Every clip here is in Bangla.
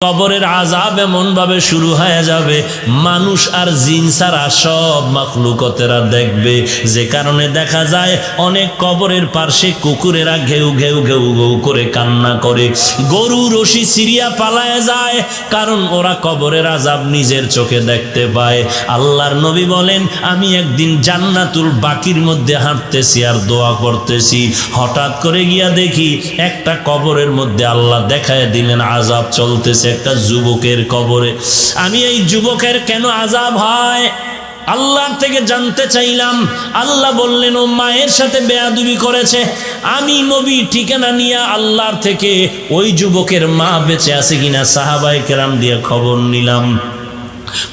কবরের আযাব এমন ভাবে শুরু হয়ে যাবে, মানুষ আর জিন ছাড়া সব মাখলুকতেরা দেখবে। যে কারণে দেখা যায় অনেক কবরের পাশে কুকুরেরা ঘেউ ঘেউ ঘেউ ঘেউ করে কান্না করে, গরু রশি সিরিয়া পালায় যায়, কারণ ওরা কবরের আযাব নিজের চোখে দেখতে পায়। আল্লাহর নবী বলেন, আমি একদিন জান্নাতুল বাকির মধ্যে হাঁটতেছি আর দোয়া করতেছি, হঠাৎ করে গিয়া দেখি একটা কবরের মধ্যে আল্লাহ দেখায় দিলেন আযাব চলতেছে একটা যুবকের কবরে। আমি এই যুবকের কেন আযাব হয় আল্লাহর থেকে জানতে চাইলাম। আল্লাহ বললেন, ও মায়ের সাথে বেয়াদবি করেছে। আমি নবী ঠিকানা নিয়ে আল্লাহর থেকে ওই যুবকের মা বেঁচে আছে কিনা সাহাবায়ে কেরাম দিয়ে খবর নিলাম।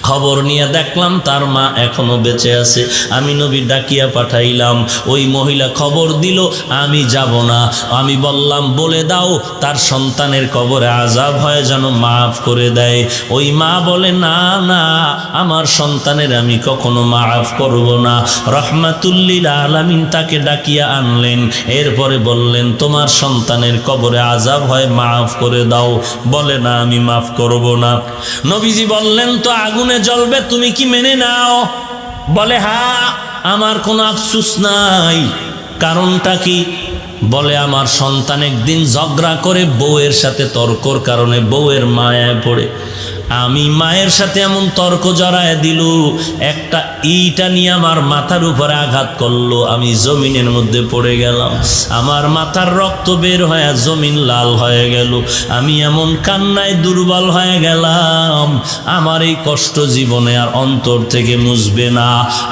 খবর নিয়ে দেখলাম তার মা এখনো বেঁচে আছে। আমি নবী ডাকিয়া পাঠাইলাম, ওই মহিলা খবর দিল আমি যাব না। আমি বললাম, বলে দাও তার সন্তানের কবরে আযাব হয় যেন মাফ করে দেয়। ওই মা বলে, না না, আমার সন্তানের আমি কখনো মাফ করব না। রহমাতুল লিল আলামিন তাকে ডাকিয়া আনলেন, এরপরে বললেন, তোমার সন্তানের কবরে আযাব হয় মাফ করে দাও। বলে, না আমি মাফ করব না। নবীজি বললেন, তো আগুনে জ্বলবে, তুমি কি মেনে নাও? বলে, হ্যাঁ, আমার কোনো আফসোস নাই। কারণটা কি? বলে, আমার সন্তান একদিন ঝগড়া করে বউয়ের সাথে তর্কর কারণে বউয়ের মায়ায় পড়ে, আমি মায়ের সাথে এমন তর্ক জড়ায় দিল, একটা ইটা নিয়ে আমার মাথার উপরে আঘাত করলো, আমি জমিনের মধ্যে পড়ে গেলাম, আমার মাথার রক্ত বের হয়ে জমিন লাল হয়ে গেল, আমি এমন কান্নায় দুর্বল হয়ে গেলাম, আমার এই কষ্ট জীবনে আর অন্তর থেকে মুছবে না।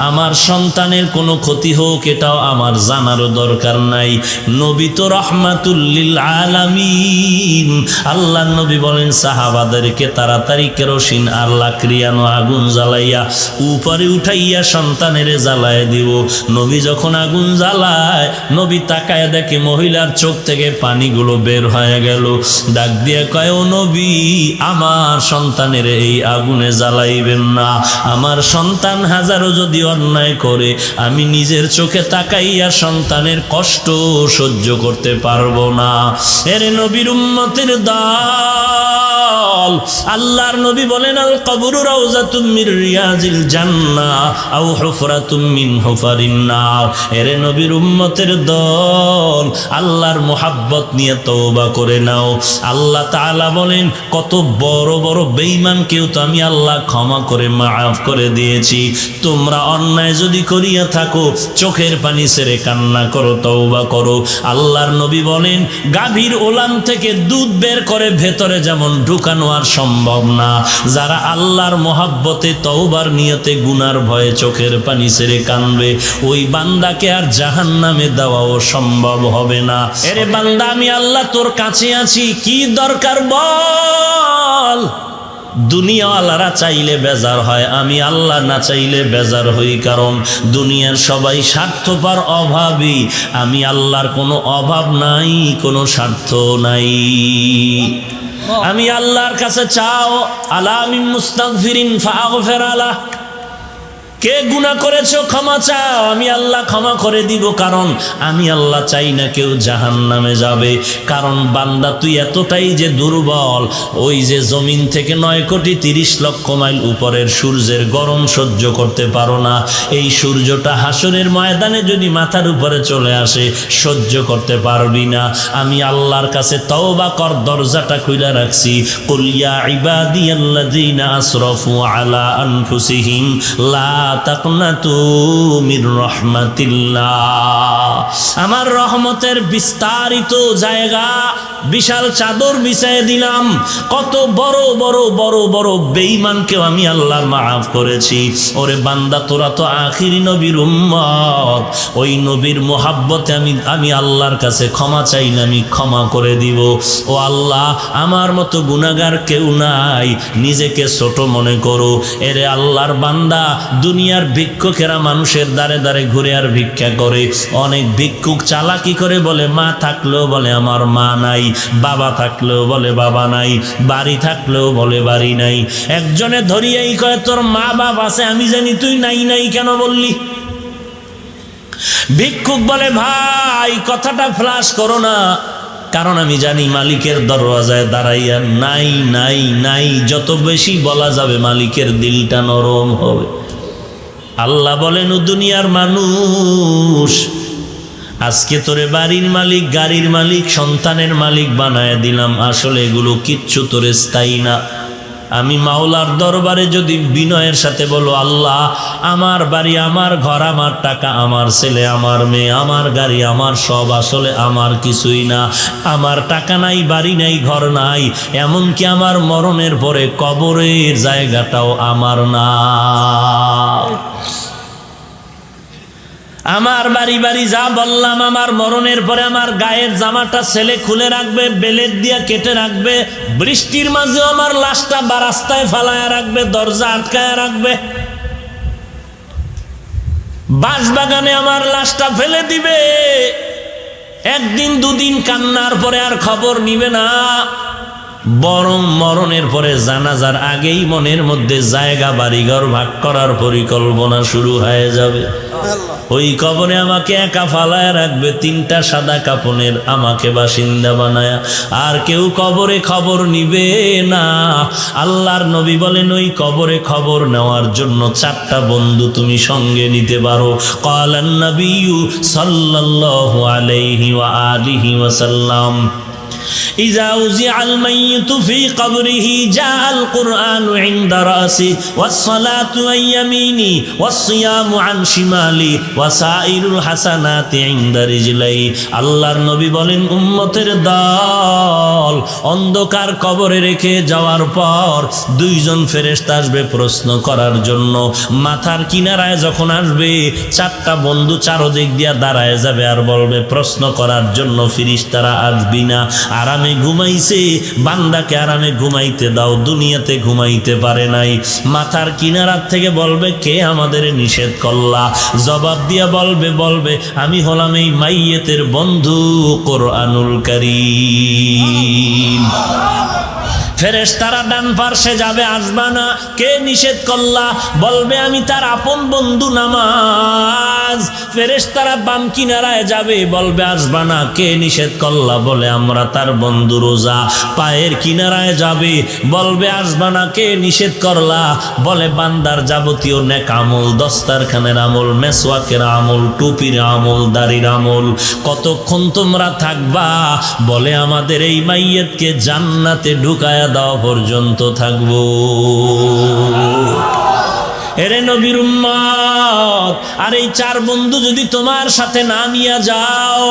আমার সন্তানের কোনো ক্ষতি হোক এটাও আমার জানারও দরকার নাই। নবী তো রহমাতুল লিল আলামিন। আল্লাহর নবী বলেন সাহাবাদেরকে তাড়াতাড়ি কেরোসিন আর লাকড়িয়ানো আগুন জ্বালাইয়া উপরে উঠাইয়া সন্তানের জ্বালায় দিব। নবী যখন আগুন জ্বালায়, নবী তাকায় দেখে মহিলার চোখ থেকে পানিগুলো বের হয়ে গেল। ডাক দিয়ে কয়, ও নবী, আমার সন্তানের এই আগুনে জ্বালাইবেন না। আমার সন্তান হাজারো যদি অন্যায় করে, আমি নিজের চোখে তাকাইয়া সন্তানের কষ্ট সহ্য করতে পারবো না। এরে নবীর উম্মতের দল, আল্লাহর নবী বলেন, আল কবরু রাউযাতুম মির রিয়াজিল জান্নাহ আও হুফরাতুম মিন হুফারিন নার। এরে নবীর উম্মতের দল, আল্লাহর মুহাব্বত নিয়ে তওবা করে নাও। আল্লাহ তাআলা বলেন, কত বড় বড় বেঈমানকেও তো আমি আল্লাহ ক্ষমা করে মাফ করে দিয়েছি। তোমরা অন্যায় যদি করিয়া থাকো, চোখের পানি ছেড়ে কান্না করো, তওবা করো। আল্লাহর নবী বলেন, গাভীর ওলান থেকে দুধ বের করে ভেতরে যেমন ঢুকানো আর সম্ভব না, যারা আল্লাহর মহাব্বতে তওবার নিয়তে গুনার ভয়ে চোখের পানি ছেড়ে কানবে, ওই বান্দাকে আর জাহান্নামে দেওয়াও সম্ভব হবে না। এরে বান্দা, আমি আল্লাহ তোর কাছে আছি, কি দরকার বল। দুনিয়াওয়ালারা চাইলে বেজার হয়, আমি আল্লাহ না চাইলে বেজার হই, কারণ দুনিয়ার সবাই স্বার্থপর, অভাবী। আমি আল্লাহর কোনো অভাব নাই, কোনো স্বার্থ নাই। আমি আল্লাহর কাছে চাও, আলা মিন মুস্তাগফিরিন ফাগফির আলাহ। কে গুনাহ করেছো ক্ষমা চাও, আমি আল্লাহ ক্ষমা করে দিব, কারণ আমি আল্লাহ চাই না কেউ জাহান্নামে যাবে। কারণ বান্দা তুই এতটাই যে দুর্বল, ওই যে জমিন থেকে 9,30,00,000 মাইল উপরের সূর্যের গরম সহ্য করতে পারো না। এই সূর্যটা হাসরের ময়দানে যদি মাথার উপরে চলে আসে, সহ্য করতে পারবি না। আমি আল্লাহর কাছে তওবা কর, দরজাটা খুলে রাখছি। কুল ইয়া ইবাদিয়াল্লাযীনা আসরাফু আলা আনফুসিহিম লা তাকনাতু মির রাহমাতিল্লাহ। আমার রহমতের বিস্তারিত জায়গা, বিশাল চাদর বিছায় দিলাম। কত বড় বড় বড় বড় বেঈমানকেও আমি আল্লাহ মাফ করেছি। ওরে বান্দা, তোরা তো আখিরি নবীর উম্মত, ওই নবীর মোহাব্বতে আমি আল্লাহর কাছে ক্ষমা চাই না, আমি ক্ষমা করে দিব। ও আল্লাহ, আমার মতো গুনাহগার কেউ নাই, নিজেকে ছোট মনে করো। এরে আল্লাহর বান্দা, দুনিয়ার ভিক্ষুকেরা মানুষের দ্বারে দ্বারে ঘুরে আর ভিক্ষা করে। অনেক ভিক্ষুক চালাকি করে, বলে মা থাকলেও বলে আমার মা নাই, বাবা থাকলেও বলে বাবা নাই, বাড়ি থাকলেও বলে বাড়ি নাই। একজনে ধরিয়াই কয়, তোর মা বাপ আছে, আমি জানি, তুই নাই নাই কেন বললি? ভিক্ষুক বলে, ভাই কথাটা ফ্লাশ করো না, কারণ আমি জানি মালিকের দরওয়াজায় দাঁড়াইয়া নাই নাই নাই যত বেশি বলা যাবে মালিকের দিলটা নরম হবে। আল্লাহ বলেন, ও দুনিয়ার মানুষ, আজকে তোরে বাড়ির মালিক, গাড়ির মালিক, সন্তানের মালিক বানায় দিলাম, আসলে এগুলো কিচ্ছু তোরে স্থায়ী না। আমি মাওলার দরবারে যদি বিনয়ের সাথে বলো, আল্লাহ আমার বাড়ি, আমার ঘর, আমার টাকা, আমার ছেলে, আমার মেয়ে, আমার গাড়ি, আমার সব আসলে আমার কিছুই না। আমার টাকা নাই, বাড়ি নাই, ঘর নাই, এমনকি আমার মরণের পরে কবরের জায়গাটাও আমার না। আমার বাড়ি বাড়ি যা বললাম, আমার মরণের পরে আমার গায়ের জামাটা ছেলে খুলে রাখবে, বেলেট দিয়া কেটে রাখবে, বৃষ্টির মাঝেও আমার লাশটা রাস্তায় ফালায় রাখবে, দরজা আটকায় রাখবে, বাঁশবাগানে আমার লাশটা ফেলে দিবে। একদিন দুদিন কান্নার পরে আর খবর নিবে না, বরং মরণের পরে জানাজার আগেই মনের মধ্যে জায়গা বাড়িঘর ভাগ করার পরিকল্পনা শুরু হয়ে যাবে। ওই কবরে আমাকে একা ফালায় রাখবে, 3টা সাদা কাপনের আমাকে বাসিন্দা বানায়া, আর কেউ কবরে খবর নিবে না। আল্লাহর নবী বলেন, ওই কবরে খবর নেওয়ার জন্য 4টা বন্ধু তুমি সঙ্গে নিতে পারো। ক্বালান নবিয়্যু সাল্লাল্লাহু আলাইহি ওয়া আলিহি ওয়াসাল্লাম, إذا وزع الميت في قبره جاء القرآن عند رأسي والصلاة عن يميني والصيام عن شمالي وسائر الحسنات عند رجلي। আল্লাহর নবী বলেন, উম্মতের দল অন্ধকার কবরে রেখে যাওয়ার পর 2জন ফেরেশতা আসবে প্রশ্ন করার জন্য। মাথার কিনারায় যখন আসবে, 4টা বন্ধু চারদিক দিয়া দাঁড়ায় যাবে আর বলবে, প্রশ্ন করার জন্য ফেরেশতারা আসবি না? আরামে ঘুমাইছে, বান্দাকে আরামে ঘুমাইতে দাও, দুনিয়াতে ঘুমাইতে পারে নাই। মাথার কিনারার থেকে বলবে, কে আমাদের নিষেধ করলা? জবাব দিয়া বলবে আমি হলাম এই মাইয়েতের বন্ধু কোরআনুল কারীম। ফেরেশতারা ডান পার্শ্বে যাবে, আসবা না। কে নিষেধ করলা? বলবে আমি তার আপন বন্ধু নামাজ। ফেরেশতারা বাম কিনারায় যাবে, বলবে আসবা না। কে নিষেধ করলা? বলে আমরা তার বন্ধু রোজা। পায়ের কিনারায় যাবে, বলবে আসবা না। কে নিষেধ করলা? বলে বান্দার যাবতীয় নেক আমল, দস্তারখানের আমল, মেসওয়াকের আমল, টুপির আমল, দাড়ির আমল। কতক্ষণ তোমরা থাকবা? বলে আমাদের এই মাইয়াতকে জান্নাতে ঢুকায়া দেওয়া পর্যন্ত থাকবো। এরে নবীর উম্মত, আর এই 4 বন্ধু যদি তোমার সাথে না নিয়ে যাও,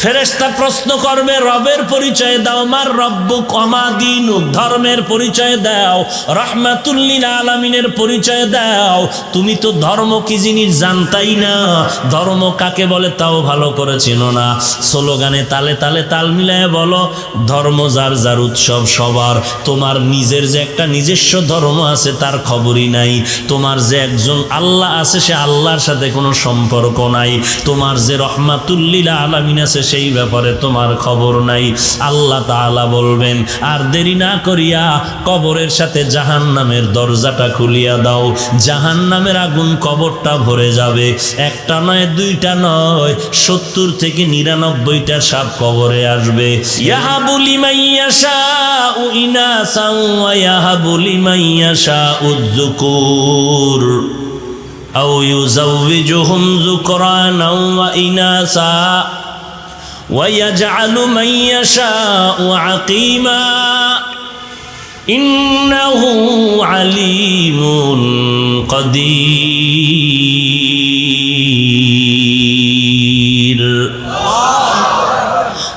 ফেরেশতা প্রশ্ন করবে, রবের পরিচয় দাও, মার রব্বুক ওমা দীনুক, ধর্মের পরিচয় দাও, রাহমাতুল লিল আলামিনের পরিচয় দাও। তুমি তো ধর্ম কি জিনিস জানতাই না, ধর্ম কাকে বলে তাও ভালো করে চেনো না। স্লোগানে তালে তালে তাল মিলায় বলো, ধর্ম যার যার উৎসব সবার। তোমার নিজের যে একটা নিজস্ব ধর্ম আছে তার খবরই নাই। তোমার যে একজন আল্লাহ আছে, সে আল্লাহর সাথে কোনো সম্পর্ক নাই। তোমার যে রাহমাতুল লিল আলামিন আছে, সেই ব্যাপারে তোমার খবর নাই। আল্লাহ তাআলা বলবেন, আর দেরি না করিয়া কবরের সাথে জাহান্নামের দরজাটা খুলিয়া দাও। জাহান্নামের আগুন কবরটা ভরে যাবে। 1টা নয়, 2টা নয়, 70 থেকে 99টা সাপ কবরে আসবে। ইয়াহাবু লিমান ইয়াশাউ ইনাসান ওয়া ইয়াহাবু লিমান ইয়াশাউ যুকুর আও ইউযাওবিজুহুম যুকরানাও ওয়া ইনাসা ويجعل من يشاء عقيما إنه عليم قدير।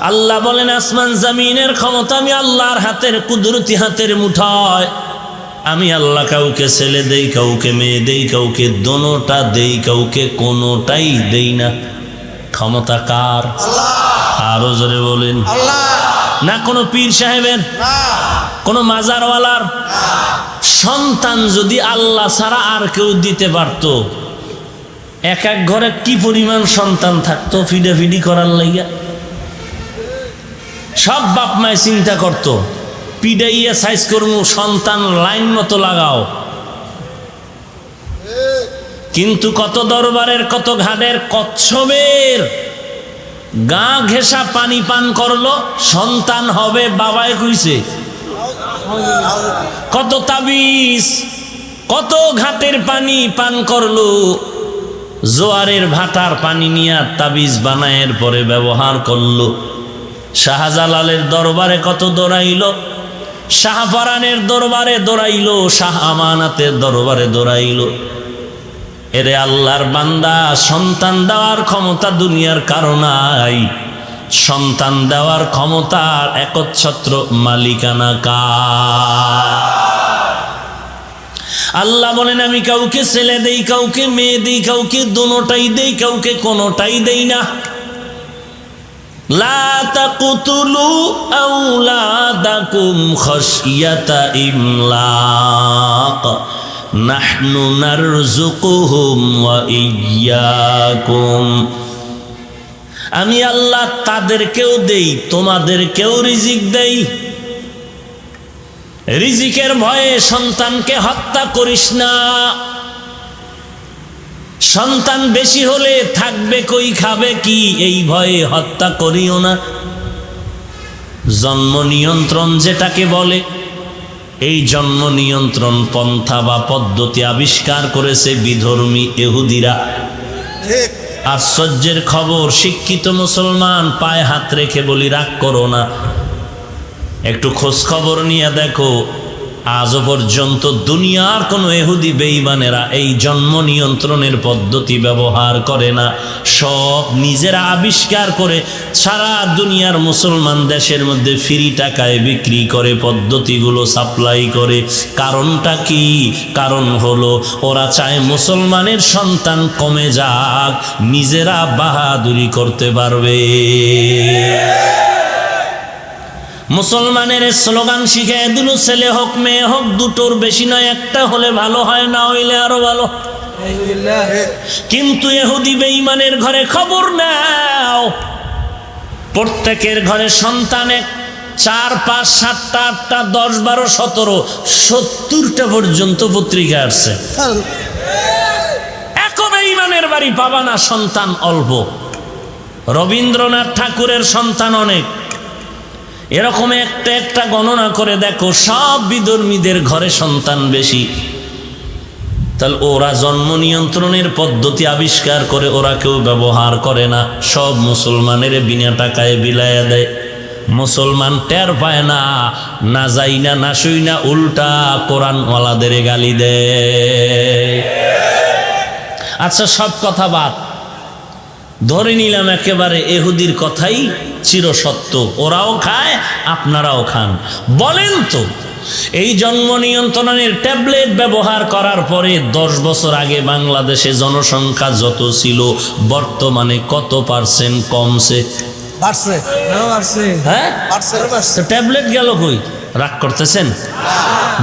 আল্লাহ বলেন, আসমান জমিনের ক্ষমতা আমি আল্লাহর হাতের, কুদরতি হাতের মুঠায়। আমি আল্লাহ কাউকে ছেলে দেই, কাউকে মেয়ে দেই, কাউকে দোনোটা দেই, কাউকে কোনোটাই দেই না। ক্ষমতা কার? আরো জোরে বলেন। না কোনো পীর সাহেবের, কোনো মাজারওয়ালার। সন্তান যদি আল্লাহ ছাড়া আর কেউ দিতে পারত, এক এক ঘরে কি পরিমাণ সন্তান থাকতো ফিডাফিডি করার লাইগা। সব বাপ মায় চিন্তা করত, পিডাইয়া সাইজ করবো, সন্তান লাইন মতো লাগাও। কিন্তু কত দরবারের, কত ঘাটের, কচ্ছপের গা ঘেঁষা পানি পান করলো, সন্তান হবে, বাবায় কইছে। কত তাবিজ, কত ঘাটের পানি পান করলো, জোয়ারের ভাটার পানি নিয়ে তাবিজ বানায়ের পরে ব্যবহার করলো। শাহজালালের দরবারে কত দৌড়াইলো, শাহপরানের দরবারে দৌড়াইলো, শাহ আমানাতের দরবারে দৌড়াইলো। এরে আল্লাহর বান্দা, সন্তান দেওয়ার ক্ষমতা দুনিয়ার কারো নাই। সন্তান দেওয়ার ক্ষমতার একচ্ছত্র মালিকানা কার? আল্লাহ বলেন, আমি কাউকে ছেলে দেই, কাউকে মেয়ে দেই, কাউকে দোনোটাই দেই, কাউকে কোনোটাই দেই না। লা তাকতুলু আওলাদাকুম খাশিয়াতা ইমলাক নাহনু নারযুকুহুম ওয়া ইয়্যাকুম। আমি আল্লাহ তাদেরকেও দেই, তোমাদেরকেও রিজিক দেই। রিজিকের ভয়ে সন্তানকে হত্যা করিস না। সন্তান বেশি হলে থাকবে কই, খাবে কি, এই ভয়ে হত্যা করিও না। জন্ম নিয়ন্ত্রণ যেটাকে বলে, এই জন্ম নিয়ন্ত্রণ পন্থা বা পদ্ধতি আবিষ্কার করেছে বিধর্মী ইহুদিরা। আশ্চর্যের খবর, শিক্ষিত মুসলমান পায়ে হাত রেখে বলি, রাগ করো না, একটু খোঁজ খবর নিয়ে দেখো, আজও পর্যন্ত দুনিয়ার কোনো ইহুদি বেঈমানেরা এই জন্ম নিয়ন্ত্রণের পদ্ধতি ব্যবহার করে না। সব নিজেরা আবিষ্কার করে সারা দুনিয়ার মুসলমান দেশের মধ্যে ফ্রি টাকায় বিক্রি করে, পদ্ধতিগুলো সাপ্লাই করে। কারণটা কি? কারণ হলো ওরা চায় মুসলমানের সন্তান কমে যাক, নিজেরা বাহাদুরি করতে পারবে। মুসলমানের স্লোগান শিখে দিল, ছেলে হোক মেয়ে হোক দুটোর বেশি নয়, একটা হলে ভালো হয়, না হইলে আরো ভালো। কিন্তু ইহুদি বেঈমানের ঘরে খবর নাও, প্রত্যেকের ঘরে সন্তান এক, 4, 5, 7টা, 8টা, 10, 12, 17, 70টা পর্যন্ত পত্রিকা আসছে। এক বেঈমানের বাড়ি পাবা না সন্তান অল্প। রবীন্দ্রনাথ ঠাকুরের সন্তান অনেক। এরকম একটা একটা গণনা করে দেখো, সব বিধর্মীদের ঘরে সন্তান বেশি। তাহলে ওরা জন্ম নিয়ন্ত্রণের পদ্ধতি আবিষ্কার করে, ওরা কেউ ব্যবহার করে না, সব মুসলমানের বিনা টাকায় বিলাইয়া দেয়। মুসলমান টের পায় না, না যাই না, না শুই না, উল্টা কোরআনওয়ালাদের গালি দেয়। আচ্ছা, সব কথা বাদ, ধরে নিলাম একেবারে ইহুদির কথাই চিরসত্য, ওরাও খায়, আপনারাও খান। বলেন তো, এই জন্ম নিয়ন্ত্রণের ট্যাবলেট ব্যবহার করার পরে 10 বছর আগে বাংলাদেশে জনসংখ্যা যত ছিল, বর্তমানে কত % কমছে? হ্যাঁ, ট্যাবলেট গেল কই? রাগ করতেছেন?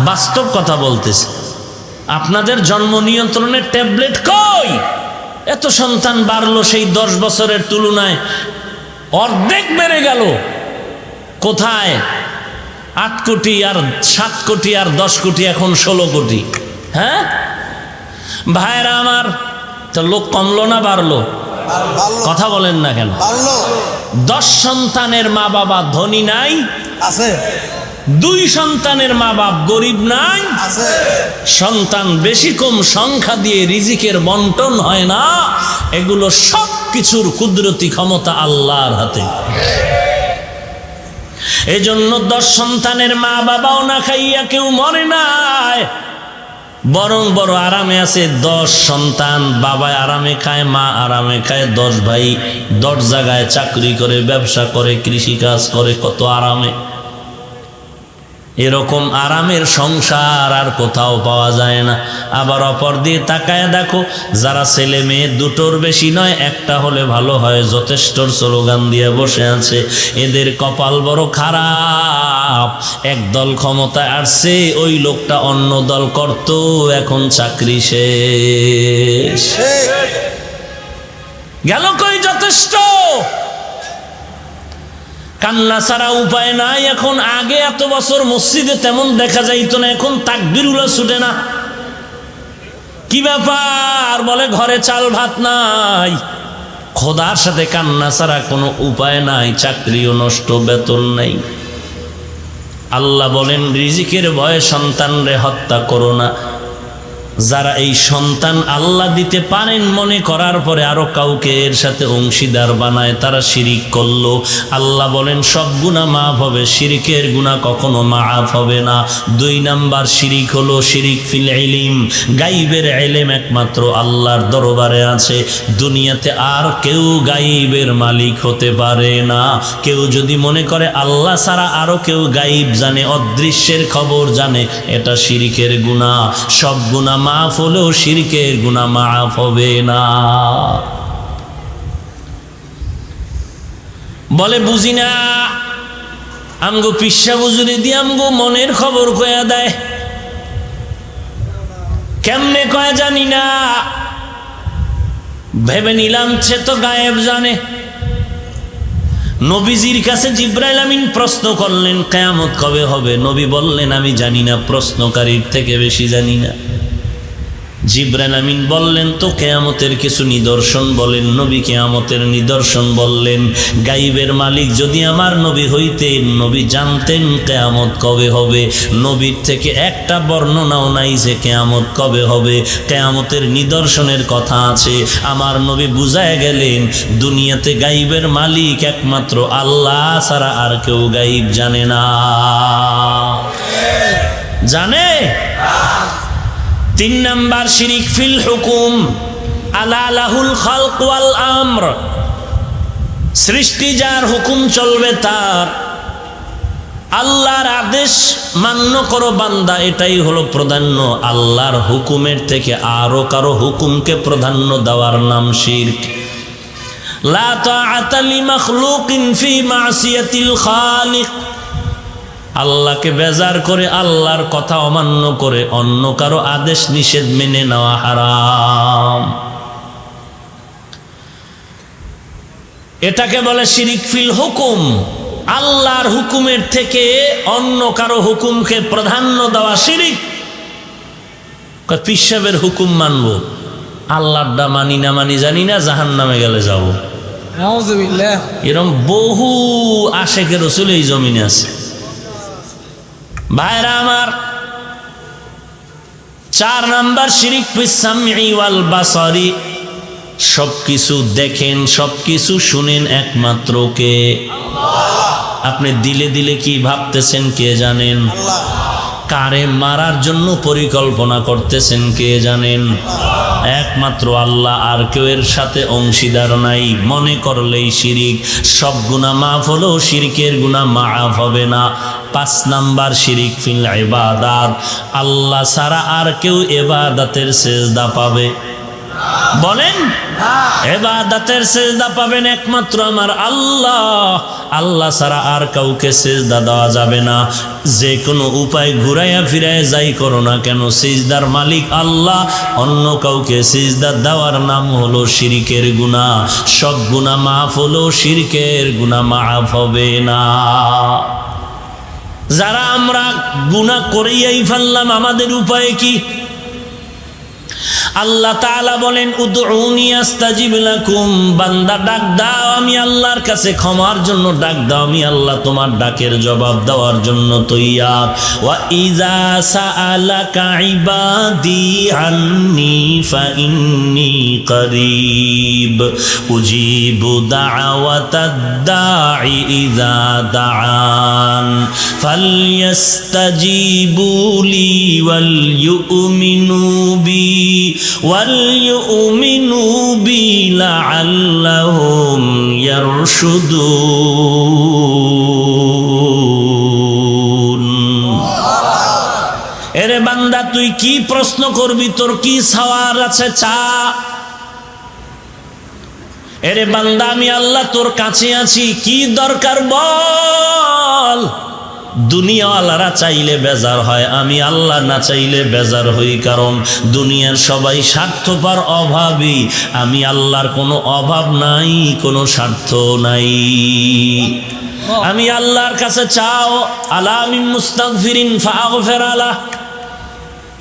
বাস্তব কথা বলতেছে। আপনাদের জন্ম নিয়ন্ত্রণের ট্যাবলেট কই? এত সন্তান বাড়লো, সেই 10 বছরের তুলনায় অর্ধেক বেড়ে গেল। কোথায়? 8 কোটি আর 7 কোটি আর 10 কোটি, এখন 16 কোটি। হ্যাঁ ভাইরা আমার, তো লোক কমলো না বাড়লো? কথা বলেন না কেন? 10 সন্তানের মা বাবা ধনী নাই? আছে। 2 সন্তানের মা বাপ গরিব নাই? আছে। সন্তান বেশি কম সংখ্যা দিয়ে রিজিকের বন্টন হয় না। এগুলো সব কিছুর কুদরতি ক্ষমতা আল্লাহর হাতে। এজন্য 10 সন্তানের মা বাবাও না খাইয়া কেউ মরে নাই, বরং বড় আরামে আছে। 10 সন্তান, বাবা আরামে খায়, মা আরামে খায়। 10 ভাই 10 জায়গায় চাকরি করে, ব্যবসা করে, কৃষি কাজ করে, কত আরামে। এরকম আরামের সংসার আর কোথাও পাওয়া যায় না। আবার অপর দিয়ে তাকায় দেখো, যারা ছেলে মেয়ে দুটোর বেশি নয়, একটা হলে ভালো হয়, যথেষ্ট স্লোগান দিয়ে বসে আছে, এদের কপাল বড় খারাপ। এক দল ক্ষমতায় আসছে, ওই লোকটা অন্য দল করত, এখন চাকরি শেষ। গেল কই যথেষ্ট? কান্না ছাড়া উপায় নাই এখন। আগে এত বছর মসজিদে তেমন দেখা যাইতো না, এখন তাকবীরুল্লাহ ছুটে না। কি ব্যাপার? বলে ঘরে চাল ভাত নাই। খোদার সাথে কান্না ছাড়া কোনো উপায় নাই, চাকরিও নষ্ট, বেতন নাই। আল্লাহ বলেন রিজিকের ভয়ে সন্তানরে হত্যা করো না। যারা এই সন্তান আল্লাহ দিতে পারেন মনে করার পরে আরো কাউকে এর সাথে অংশীদার বানায়, তারা শিরিক করলো। আল্লাহ বলেন সব গুনাহ মাফ হবে, শিরিকের গুনাহ কখনো মাফ হবে না। 2 নাম্বার শিরিক হলো শিরিক ফিল ইলম। গায়বের ইলম একমাত্র আল্লাহর দরবারে আছে, দুনিয়াতে আর কেউ গায়বের মালিক হতে পারে না। কেউ যদি মনে করে আল্লাহ ছাড়া আরো কেউ গায়ব জানে, অদৃশ্যের খবর জানে, এটা শিরিকের গুনাহ। সব গুনাহ মাফ হলেও শিরকের গুনাহ মাফ হবে না। বলে বুঝি না, আমগো পিসা বুজুরি দিয়ে আমগো মনের খবর কয়া দেয়, কেমনে কয়া জানি না, ভেবে নিলাম সে তো গায়েব জানে। নবীজির কাছে জিবরাইল আমিন প্রশ্ন করলেন কিয়ামত কবে হবে, নবী বললেন আমি জানি না, প্রশ্নকারীর থেকে বেশি জানি না। জিবরাইল আমিন বললেন তো কিয়ামতের কিছু নিদর্শন বলেন, নবী কিয়ামতের নিদর্শন বললেন। গায়বের মালিক যদি আমার নবী হইতেন, নবী জানতেন কিয়ামত কবে হবে। নবীর থেকে একটা বর্ণনাও নাই যে কিয়ামত কবে হবে। কিয়ামতের নিদর্শনের কথা আছে, আমার নবী বুঝায় গেলেন দুনিয়াতে গায়বের মালিক একমাত্র আল্লাহ ছাড়া আর কেউ গায়ব জানে না। জানে? 3 নাম্বার শিরিক ফিল হুকুম। আলা লাহুল খালক ওয়াল আমর। সৃষ্টি যার, হুকুম চলবে তার। আল্লাহর আদেশ মান্য করো বান্দা, এটাই হলো প্রাধান্য। আল্লাহর হুকুমের থেকে আরো কারো হুকুমকে প্রাধান্য দেওয়ার নাম শিরক। লা তাআতা লিমাখলুকিন ফি মাসিয়াতিল খালিক। আল্লাহকে বেজার করে, আল্লাহর কথা অমান্য করে অন্য কারো আদেশ নিষেধ মেনে নেওয়া হারাম। এটাকে বলে শিরিক ফিল হুকুম। আল্লাহর হুকুমের থেকে অন্য কারো হুকুমকে প্রাধান্য দেওয়া শিরিক। পীর সাহেবের হুকুম মানবো, আল্লাহরটা মানি না মানি জানি না, জাহান্নামে গেলে যাব। নাউযুবিল্লাহ। এরকম বহু আশেকের রাসূল এই জমিনে আছে। ভাইরা আমার, 4 নাম্বার শিরিক ফিস সামঈ ওয়াল বাসারি। সবকিছু দেখেন, সবকিছু শুনেন একমাত্র কে? আল্লাহ। আপনি দিলে দিলে কি ভাবতেছেন কে জানেন? আল্লাহ। কারে মারার জন্য পরিকল্পনা করতেছেন কে জানেন? আল্লাহ। একমাত্র আল্লাহ, আর কেউ এর সাথে অংশীদার নাই। মনে করলেই শিরিক। সব গুনাহ মাফ হলেও শিরকের গুনাহ মাফ হবে না। 5 নাম্বার শিরিক ফিল ইবাদাত। আল্লাহ ছাড়া আর কেউ ইবাদতের সিজদা পাবে? বলেন, ইবাদতের সিজদা পাবেন একমাত্র আমার আল্লাহ। আল্লাহ ছাড়া আর কাউকে সিজদা দেওয়া যাবে না। যে কোনো উপায় ঘুরাইয়া ফিরাইয়া যাই করো না কেন, সিজদার মালিক আল্লাহ। অন্য কাউকে সিজদা দেওয়ার নাম হলো শিরকের গুনাহ। সব গুনাহ মাফ হলো, শিরকের গুনাহ মাফ হবে না। যারা আমরা গুনাহ করেই ফেললাম, আমাদের উপায় কি? আল্লাহ তাআলা বলেন উদউনি আস্তাজিব লাকুম। বান্দা ডাক দাও, আমি আল্লাহর কাছে ক্ষমার জন্য ডাক দাও, আমি আল্লাহ তোমার ডাকের জবাব দেওয়ার জন্য তৈয়ার। ওয়া ইযা সাআলাকা ইবাদি আন্নী ফাইন্নী করিব উজিবু দাওয়াতাদ দাঈ ইযা দাআন ফালইস্তাজিবু লি ওয়াল ইউমিনু বি وَلْيُؤْمِنُوا بِي لَعَلَّهُمْ يَرْشُدُونَ। এরে বান্দা, তুই কি প্রশ্ন করবি? তোর কি সওয়াল আছে? চা। এরে বান্দা, আমি আল্লাহ তোর কাছে আছি, কি দরকার বল। দুনিয়াওয়ালারা চাইলে বেজার হয়, আমি আল্লাহ না চাইলে বেজার হই। কারণ দুনিয়ার সবাই স্বার্থপর, অভাবী। আমি আল্লাহর কোনো অভাব নাই, কোনো স্বার্থ নাই। আমি আল্লাহর কাছে চাও, আলা মিন মুস্তাগফিরিন ফাগফির আলাহ।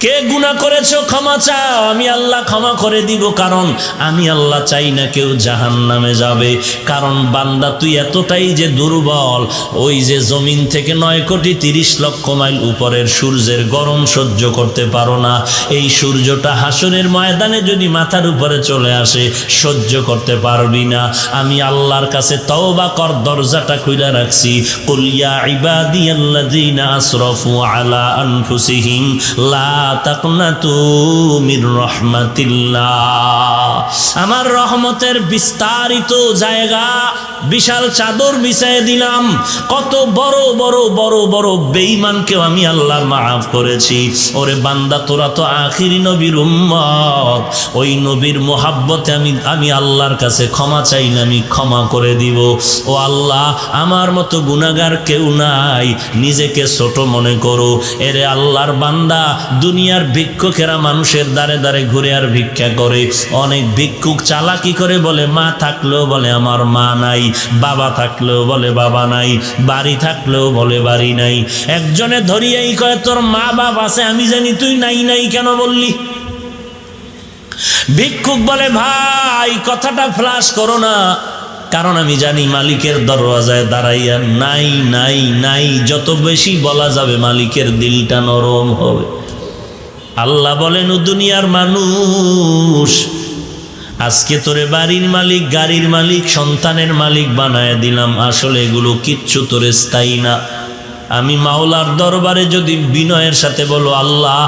কে গুনাহ করেছো ক্ষমা চাও, আমি আল্লাহ ক্ষমা করে দিব, কারণ আমি আল্লাহ চাই না কেউ জাহান্নামে যাবে। কারণ বান্দা তুই এতটাই যে দুর্বল, ওই যে জমিন থেকে 9,30,00,000 মাইল উপরের সূর্যের গরম সহ্য করতে পারো না। এই সূর্যটা হাসরের ময়দানে যদি মাথার উপরে চলে আসে সহ্য করতে পারবি না। আমি আল্লাহর কাছে তওবা কর দরজাটা খুলে রাখছি। কুল ইয়া ইবাদিয়াল্লাযীনা আসরাফু আলা আনফুসিহিম লা তাকনাতু মির রাহমাতিল্লাহ। আমার রহমতের বিস্তারিত জায়গা, বিশাল চাদর বিছায় দিলাম। কত বড় বড় বড় বড় বেঈমানকেও আমি আল্লাহ মাফ করেছি। ওরে বান্দা, তোরা তো আখিরি নবীর উম্মত, ওই নবীর মোহাব্বতে আমি আল্লাহর কাছে ক্ষমা চাই না, আমি ক্ষমা করে দিব। ও আল্লাহ, আমার মতো গুনাহগার কেউ নাই, নিজেকে ছোট মনে করো। এরে আল্লাহর বান্দা, দুনিয়ার ভিক্ষুকেরা মানুষের দ্বারে দ্বারে ঘুরে আর ভিক্ষা করে। অনেক ভিক্ষুক চালাকি করে বলে মা থাকলেও বলে আমার মা নাই, বাবা থাকলেও বলে বাবা নাই, বাড়ি থাকলেও বলে বাড়ি নাই। একজনে ধরিয়াই কয় তোর মা বাবা আছে, আমি জানি তুই নাই নাই কেন বললি? ভিক্ষুক বলে ভাই কথাটা ফ্লাশ করো না, কারণ আমি জানি মালিকের দরওয়াজায় দাঁড়াইয়া নাই নাই নাই যত বেশি বলা যাবে মালিকের দিলটা নরম হবে। আল্লাহ বলেন, ও দুনিয়ার মানুষ, আজকে তোরে বাড়ির মালিক, গাড়ির মালিক, সন্তানের মালিক বানায় দিলাম, আসলে এগুলো কিচ্ছু তোরে স্থায়ী না। আমি মাওলার দরবারে যদি বিনয়ের সাথে বলো, আল্লাহ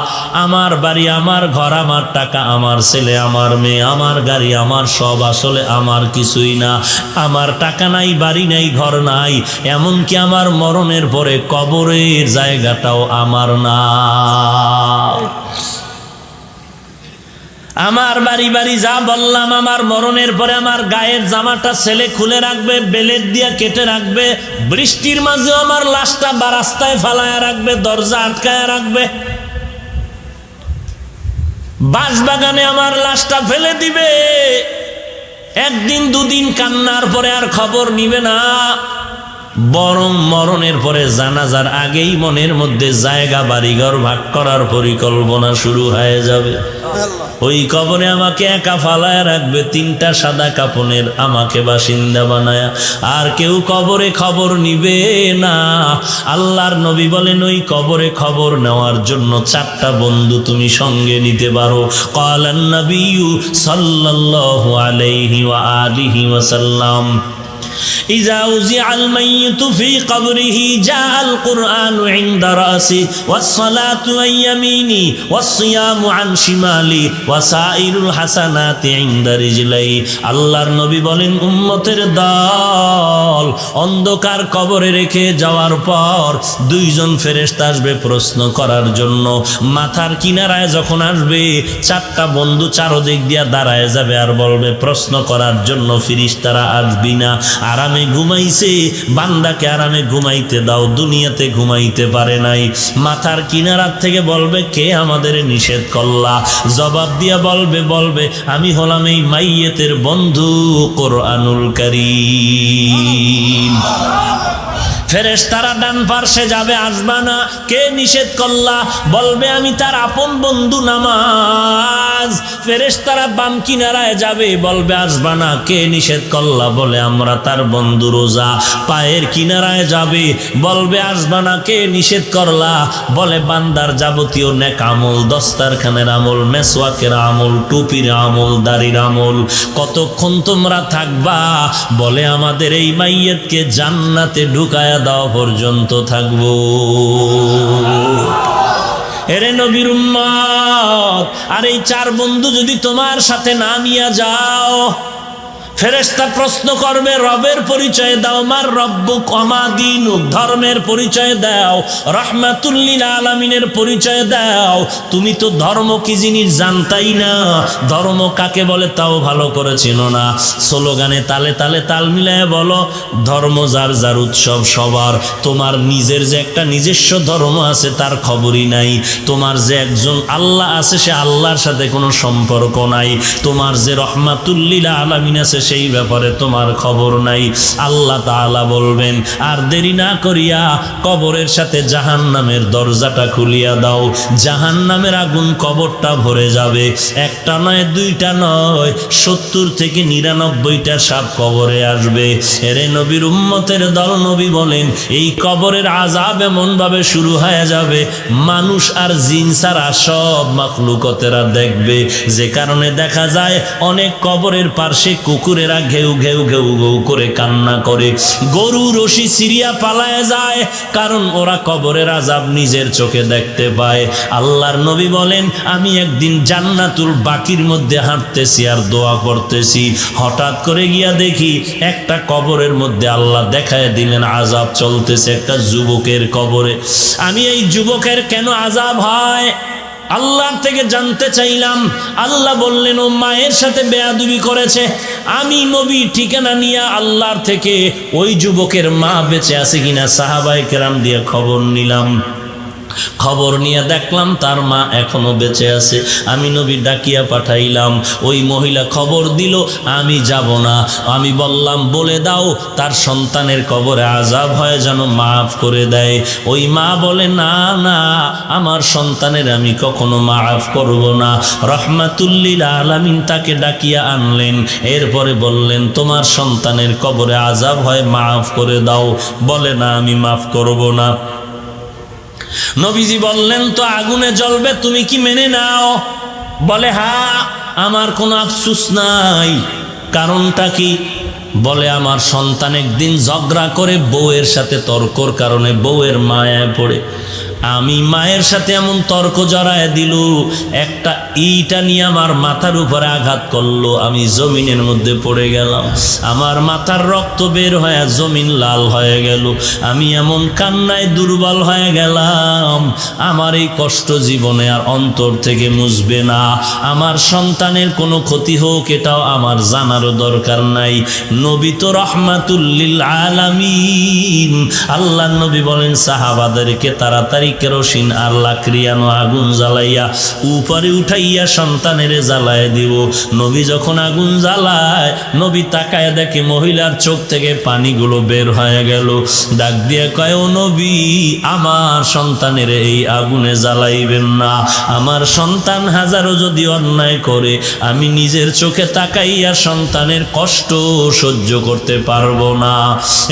আমার বাড়ি, আমার ঘর, আমার টাকা, আমার ছেলে, আমার মেয়ে, আমার গাড়ি, আমার সব আসলে আমার কিছুই না। আমার টাকা নাই, বাড়ি নাই, ঘর নাই, এমনকি আমার মরণের পরে কবরের জায়গাটাও আমার না। আমার বাড়ি বাড়ি যা বললাম, আমার মরণের পরে আমার গায়ের জামাটা ছেলে খুলে রাখবে, বেলেট দিয়া কেটে রাখবে, বৃষ্টির মাঝে আমার লাশটা বা রাস্তায় ফালায়া রাখবে, দরজা আটকায়া রাখবে, বাঁশবাগানে আমার লাশটা ফেলে দিবে। একদিন দুদিন কান্নার পরে আর খবর নিবে না, বরং মরণের পরে জানাজার আগেই মনের মধ্যে জায়গা বাড়িঘর ভাগ করার পরিকল্পনা শুরু হয়ে যাবে। ওই কবরে আমাকে একা ফালায় রাখবে, 3টা সাদা কাপনের আমাকে বাসিন্দা বানায়া, আর কেউ কবরে খবর নিবে না। আল্লাহর নবী বলেন, ওই কবরে খবর নেওয়ার জন্য 4টা বন্ধু তুমি সঙ্গে নিতে পারো। ক্বালান নবিয়্যু সাল্লাল্লাহু আলাইহি ওয়া আলিহি ওয়াসাল্লাম, إذا وزع الميت في قبره جاء القرآن عند رأسي والصلاة عن يميني والصيام عن شمالي وسائر الحسنات عند رجلي। আল্লাহর নবী বলেন, উম্মতের দল অন্ধকার কবরে রেখে যাওয়ার পর 2জন ফেরেশতা আসবে প্রশ্ন করার জন্য। মাথার কিনারায় যখন আসবে, 4টা বন্ধু চারদিক দিয়া দাঁড়ায় যাবে আর বলবে প্রশ্ন করার জন্য ফেরেশতারা আসবি না? আরামে ঘুমাইছে, বান্দাকে আরামে ঘুমাইতে দাও, দুনিয়াতে ঘুমাইতে পারে নাই। মাথার কিনারার থেকে বলবে, কে আমাদের নিষেধ করলা? জবাব দিয়া বলবে আমি হলাম এই মাইয়েতের বন্ধু কোরআনুল কারীম। ফেরেশতারা ডান পার্শ্বে যাবে, আসবা না। কে নিষেধ করলা? বলবে আমি তার আপন বন্ধু নামাজ। ফেরেশতারা বাম কিনারায় যাবে, বলবে আসবা না। কে নিষেধ করলা? বলে আমরা তার বন্ধু রোজা। পায়ের কিনারায় যাবে, বলবে আসবা না। কে নিষেধ করলা? বলে বান্দার যাবতীয় নেক আমল, দস্তারখানের আমল, মেসওয়াকের আমল, টুপির আমল, দাড়ির আমল। কতক্ষণ তোমরা থাকবা? বলে আমাদের এই মাইয়াতকে জান্নাতে ঢুকায়া দেওয়া পর্যন্ত থাকবো। এরে নবীর উম্মত, আর এই 4 বন্ধু যদি তোমার সাথে না নিয়ে যাও, ফেরেশতা প্রশ্ন করবে, রবের পরিচয় দাও, মার রব্বুক ওমা দীনুক, ধর্মের পরিচয় দাও, রাহমাতুল লিল আলামিনের পরিচয় দাও। তুমি তো ধর্ম কি জিনিস জানতাই না, ধর্ম কাকে বলে তাও ভালো করে চেনো না। স্লোগানে তালে তালে তাল মিলায় বলো, ধর্ম যার যার উৎসব সবার। তোমার নিজের যে একটা নিজস্ব ধর্ম আছে তার খবরই নাই। তোমার যে একজন আল্লাহ আছে, সে আল্লাহর সাথে কোনো সম্পর্ক নাই। তোমার যে রাহমাতুল লিল আলামিন আছে, সেই ব্যাপারে তোমার খবর নাই। আল্লাহ তাআলা বলবেন, আর দেরি না করিয়া কবরের সাথে জাহান্নামের দরজাটা খুলিয়া দাও। জাহান্নামের আগুন কবরটা ভরে যাবে। একটা নয়, দুইটা নয়, 70 থেকে 99টা সাপ কবরে আসবে। এরে নবীর উম্মতের দল, নবী বলেন এই কবরের আযাব এমন ভাবে শুরু হয়ে যাবে, মানুষ আর জিন ছাড়া সব মাখলুকতেরা দেখবে। যে কারণে দেখা যায় অনেক কবরের পাশে কুকুরেরা ঘেউ ঘেউ ঘেউ ঘেউ করে কান্না করে, গরু রশি সিরিয়া পালায় যায়, কারণ ওরা কবরের আযাব নিজের চোখে দেখতে পায়। আল্লাহর নবী বলেন, আমি একদিন জান্নাতুল বাকির মধ্যে হাঁটতেছি আর দোয়া করতেছি, হঠাৎ করে গিয়া দেখি একটা কবরের মধ্যে আল্লাহ দেখায় দিলেন আযাব চলতেছে একটা যুবকের কবরে। আমি এই যুবকের কেন আযাব হয় আল্লাহর থেকে জানতে চাইলাম। আল্লাহ বললেন, ও মায়ের সাথে বেয়াদবি করেছে। আমি নবী ঠিকানা নিয়ে আল্লাহর থেকে ওই যুবকের মা বেঁচে আছে কিনা সাহাবায়ে কেরাম দিয়ে খবর নিলাম। খবর নিয়ে দেখলাম তার মা এখনো বেঁচে আছে। আমি নবী ডাকিয়া পাঠাইলাম, ওই মহিলা খবর দিল আমি যাব না। আমি বললাম, বলে দাও তার সন্তানের কবরে আযাব হয় যেন মাফ করে দেয়। ওই মা বলে, না না, আমার সন্তানের আমি কখনো মাফ করব না। রহমাতুল লিল আলামিন তাকে ডাকিয়া আনলেন, এরপরে বললেন, তোমার সন্তানের কবরে আযাব হয়, মাফ করে দাও। বলে, না, আমি মাফ করব না। নবীজি বললেন, তো আগুনে জ্বলবে, তুমি কি মেনে নাও? বলে, হ্যাঁ, আমার কোনো আফসোস নাই। কারণটা কি? বলে, আমার সন্তান একদিন ঝগড়া করে বউয়ের সাথে তর্কর কারণে বউয়ের মায়ায় পড়ে আমি মায়ের সাথে এমন তর্ক জড়ায় দিল, একটা ইটা নিয়ে আমার মাথার উপরে আঘাত করলো, আমি জমিনের মধ্যে পড়ে গেলাম। আমার মাথার রক্ত বের হয়ে জমিন লাল হয়ে গেল। আমি এমন কান্নায় দুর্বল হয়ে গেলাম, আমার এই কষ্ট জীবনে আর অন্তর থেকে মুছবে না। আমার সন্তানের কোনো ক্ষতি হোক এটাও আমার জানারও দরকার নাই। নবী তো রহমাতুল লিল আলামিন। আল্লাহর নবী বলেন সাহাবাদেরকে তাড়াতাড়ি কেরোসিন আর লাকড়িয়ানো আগুন জ্বালাইয়া উপরে উঠাইয়া সন্তানের জ্বালায় দিব। নবী যখন আগুন জ্বালায়, নবী তাকায় দেখে মহিলার চোখ থেকে পানিগুলো বের হয়ে গেল। ডাক দিয়ে কয়, ও নবী, আমার সন্তানের এই আগুনে জ্বালাইবেন না। আমার সন্তান হাজারো যদি অন্যায় করে, আমি নিজের চোখে তাকাইয়া সন্তানের কষ্ট সহ্য করতে পারবো না।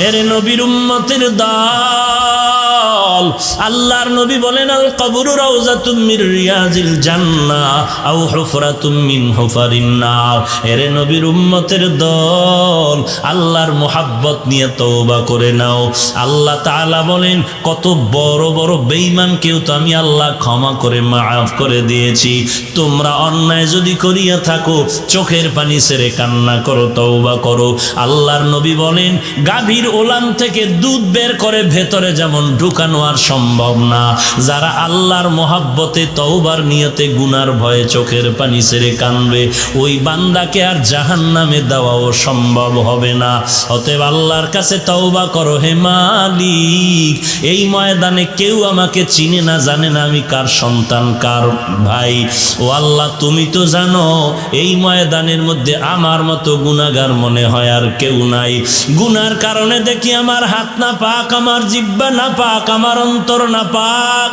এরে নবীর উম্মতের দল, আল্লাহর নবী বলেন, আল কবরু রাউযাতুম মির রিয়াজিল জান্নাহ আও হুফরাতুম মিন হুফারিন নার। এরে নবীর উম্মতের দল, আল্লাহর মুহাব্বত নিয়ে তওবা করে নাও। আল্লাহ তাআলা বলেন, কত বড় বড় বেঈমানকেও তো আমি আল্লাহ ক্ষমা করে মাফ করে দিয়েছি। তোমরা অন্যায় যদি করিয়া থাকো, চোখের পানি ছেড়ে কান্না করো, তওবা করো। আল্লাহর নবী বলেন, গাভীর ওলান থেকে দুধ বের করে ভেতরে যেমন ঢুকানো আর সম্ভব না, যারা আল্লাহর মহাব্বতে তওবার নিয়তে গুনার ভয়ে চোখের পানি ছেড়ে কানবে, ওই বান্দাকে আর জাহান্নামে দেওয়াও সম্ভব হবে না। অতএব আল্লাহর কাছে তওবা করো। হে মালিক, এই ময়দানে কেউ আমাকে চিনে না, জানে না আমি কার সন্তান, কার ভাই। ও আল্লাহ, তুমি তো জানো এই ময়দানের মধ্যে আমার মতো গুনাহগার মনে হয় আর কেউ নাই। গুনার কারণে দেখি আমার হাত না পাক, আমার জিহ্বা না পাক, আমার অন্তর না পাক।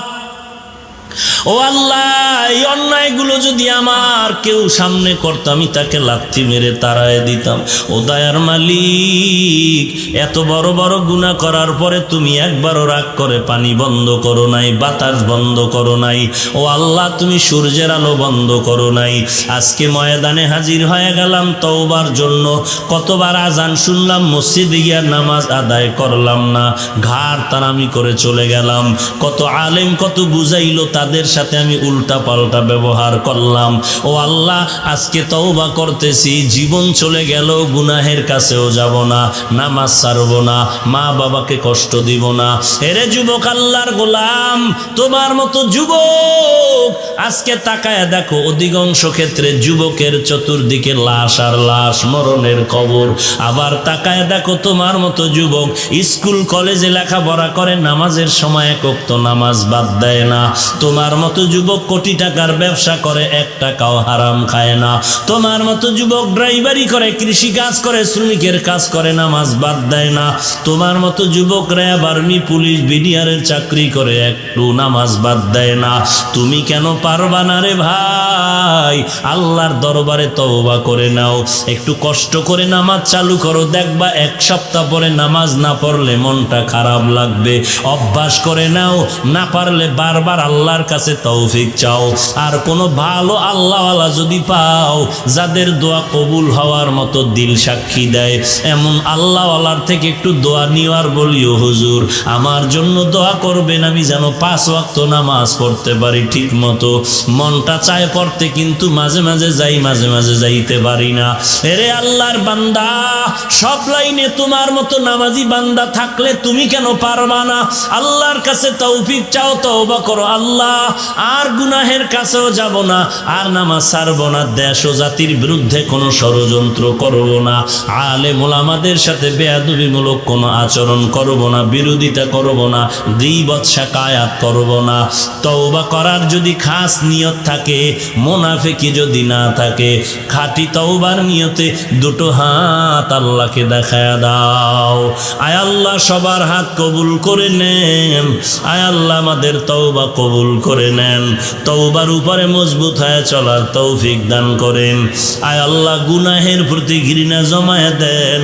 ও আল্লাহ, এই অন্যায়গুলো যদি আমার কেউ সামনে করতো, আমি তাকে লাথি মেরে তাড়ায় দিতাম। ও দয়ার মালিক, এত বড় বড় গুনাহ করার পরে তুমি একবারও রাগ করে পানি বন্ধ করো নাই, বাতাস বন্ধ করো নাই। ও আল্লাহ, তুমি সূর্যের আলো বন্ধ করো নাই। আজকে ময়দানে হাজির হয়ে গেলাম তওবার জন্য। কতবার আজান শুনলাম, মসজিদে গিয়ে নামাজ আদায় করলাম না, ঘাড় তারামি করে চলে গেলাম। কত আলেম কত বুঝাইলো, তাদের সাথে আমি উল্টা পাল্টা ব্যবহার করলাম। ও আল্লাহ, আজকে তওবা করতেছি, জীবন চলে গেল, গুনাহের কাছেও যাব না, নামাজ ছাড়ব না, মা বাবাকে কষ্ট দিব না। এরে যুবক, আল্লাহর গোলাম, তোমার মতো যুবক যুবক, আজকে তাকায় দেখো অধিকাংশ ক্ষেত্রে যুবকের চতুর্দিকে লাশ আর লাশ, মরণের কবর। আবার তাকায় দেখো তোমার মতো যুবক স্কুল কলেজে লেখাপড়া করে, নামাজের সময় এক ওয়াক্ত নামাজ বাদ দেয় না। তোমার মতো যুবক কোটি টাকার ব্যবসা করে, 1 টাকাও হারাম খায় না। তোমার মতো যুবক ড্রাইভারি করে, কৃষি কাজ করে, শ্রমিকের কাজ করে, নামাজ বাদ দেয় না। তোমার মতো যুবক র্যাব, আর্মি, পুলিশ, বিডিআরের চাকরি করে, একটু নামাজ বাদ দেয় না। তুমি কেন পারবা না রে ভাই? আল্লাহর দরবারে তওবা করে নাও, একটু কষ্ট করে নামাজ চালু করো, দেখবা 1 সপ্তাহ পরে নামাজ না পড়লে মনটা খারাপ লাগবে। অভ্যাস করে নাও, না পারলে বারবার আল্লাহর কাছে তৌফিক চাও। আর কোনো ভালো আল্লাহওয়ালা যদি পাও, যাদের দোয়া কবুল হওয়ার মতো দিল সাক্ষী দেয়, এমন আল্লাহওয়ালার থেকে একটু দোয়া নিওয়ার বলিও, হুজুর আমার জন্য দোয়া করবেন, আমি যেন 5 ওয়াক্ত নামাজ পড়তে পারি ঠিক মতো। মনটা চায় পড়তে, কিন্তু মাঝে মাঝে যাই, মাঝে মাঝে যাইতে পারি না। এরে আল্লাহর বান্দা, সব লাইনে তোমার মতো নামাজি বান্দা থাকলে তুমি কেন পারবা না? আল্লাহর কাছে তৌফিক চাও, তওবা করো, আল্লাহ আর গুনাহের কাছেও যাব না, আর নামাজ ছাড়বো না, দেশ ও জাতির বিরুদ্ধে কোনো ষড়যন্ত্র করব না, আলেম ওলামাদের সাথে বেয়াদবিমূলক কোনো আচরণ করব না, বিরোধিতা করব না, গীবত শাকায়াত করব না। তওবা করার যদি খাস নিয়ত থাকে, মুনাফিকি যদি না থাকে, খাঁটি তওবার নিয়তে দুটো হাত আল্লাহকে দেখায়া দাও। আয় আল্লাহ সবার হাত কবুল করে নেন। আয় আল্লাহ আমাদের তওবা কবুল করে নেন। তওবার উপরে মজবুত হয়ে চলার তৌফিক দান করেন। আয় আল্লাহ গুনাহের প্রতি ঘৃণা জমায়ে দেন,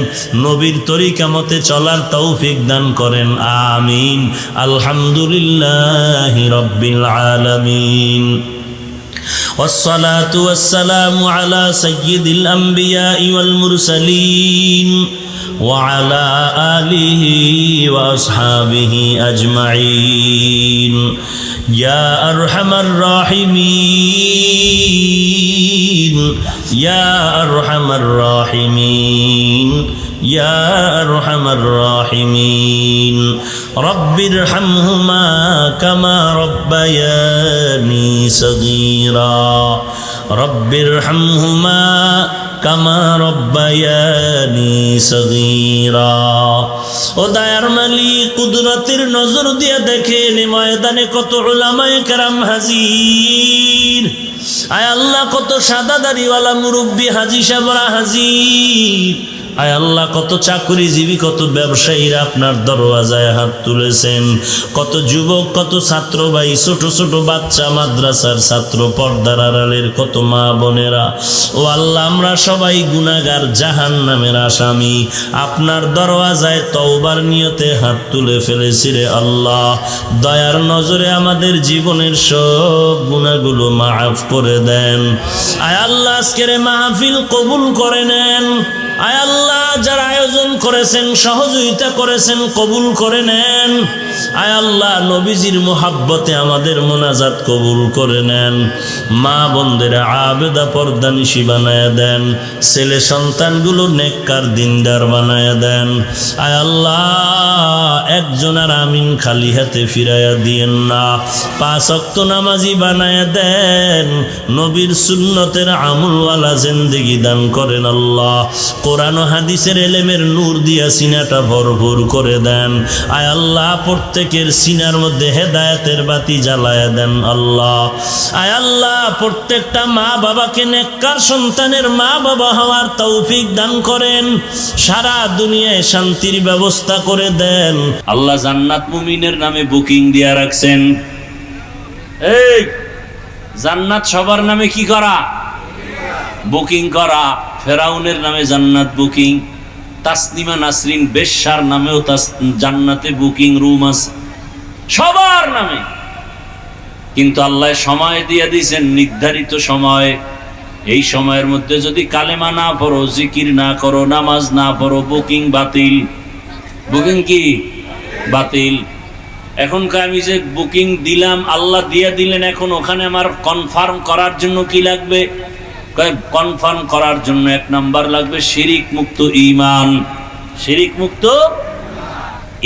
নবীর তরিকা মতে চলার তৌফিক দান করেন। আমিন। আলহামদুলিল্লাহি রাব্বিল আলামিন। والصلاة والسلام على سيد الأنبياء والمرسلين وعلى آله وأصحابه أجمعين يا أرحم الراحمين يا أرحم الراحمين يا أرحم الراحمين رب ارحمهما كما ربياني صغيرا رب ارحمهما কামা রব্বায়ানি সগীরা। ও দয়ার মালিক, কুদরতের নজর দিয়ে দেখেন ময়দানে কত উলামায়ে কেরাম হাজির। আয় আল্লাহ কত সাদা দাড়িওয়ালা মুরব্বী হাজী সাহেবরা হাজির। আয় আল্লাহ কত চাকরিজীবী, কত ব্যবসায়ীরা আপনার দরওয়াজায় হাত তুলেছেন। কত যুবক, কত ছাত্র ভাই, ছোট ছোট বাচ্চা, মাদ্রাসার ছাত্র, পর্দার আড়ালের কত মা বোনেরা। ও আল্লাহ আমরা সবাই গুনাহগার, জাহান্নামের আসামি। আপনার দরওয়াজায় তওবার নিয়তে হাত তুলে ফেলেছি রে আল্লাহ। দয়ার নজরে আমাদের জীবনের সব গুনাহগুলো মাফ করে দেন। আয় আল্লাহ আজকের মাহফিল কবুল করে নেন। আয় আল্লাহ যারা আয়োজন করেছেন, সহযোগিতা করেছেন, কবুল করে নেন। আয় আল্লাহ নবীজির মুহাব্বতে আমাদের মোনাজাত কবুল করে নেন। মা বোনদের আবেদা পর্দানিশী বানায়া দেন। ছেলে সন্তানগুলো নেককার দিনদার বানায়া দেন। আয় আল্লাহ একজন আর আমিন খালি হাতে ফিরাইয়া দিয়েন না। 5 ওয়াক্ত নামাজি বানায়া দেন। নবীর সুন্নতের আমলওয়ালা জিন্দেগি দান করেন আল্লাহ। কোরআন ও হাদিসের এলেমের নূর দিয়া সিনাটা ভরপুর করে দেন। আয় আল্লাহ প্রত্যেকের সিনার মধ্যে হেদায়েতের বাতি জ্বালায়া দেন আল্লাহ। আয় আল্লাহ প্রত্যেকটা মা বাবাকে নেককার সন্তানের মা বাবা হওয়ার তৌফিক দান করেন। সারা দুনিয়ায় শান্তির ব্যবস্থা করে দেন আল্লাহ। জান্নাত মুমিনের নামে বুকিং দিয়া রাখছেন। এই জান্নাত সবার নামে কি করা? বুকিং করা। ফেরাউনের নামে জান্নাত বুকিং, তাসনিমা নাসরিন বেশ্যার নামেও জান্নাতে বুকিং রুম আছে সবার নামে। কিন্তু আল্লাহ সময় দিয়ে দিয়েছেন, নির্ধারিত সময়। এই সময়ের মধ্যে যদি কালেমা না পড়ো, জিকির না করো, নামাজ না পড়ো, বুকিং বাতিল। বুকিং কি বাতিল? এখনকার আমি যে বুকিং দিলাম, আল্লাহ দিয়ে দিলেন, এখন ওখানে আমার কনফার্ম করার জন্য কি লাগবে? কনফার্ম করার জন্য 1 নাম্বার লাগবে শিরিক মুক্ত ঈমান। শিরিক মুক্ত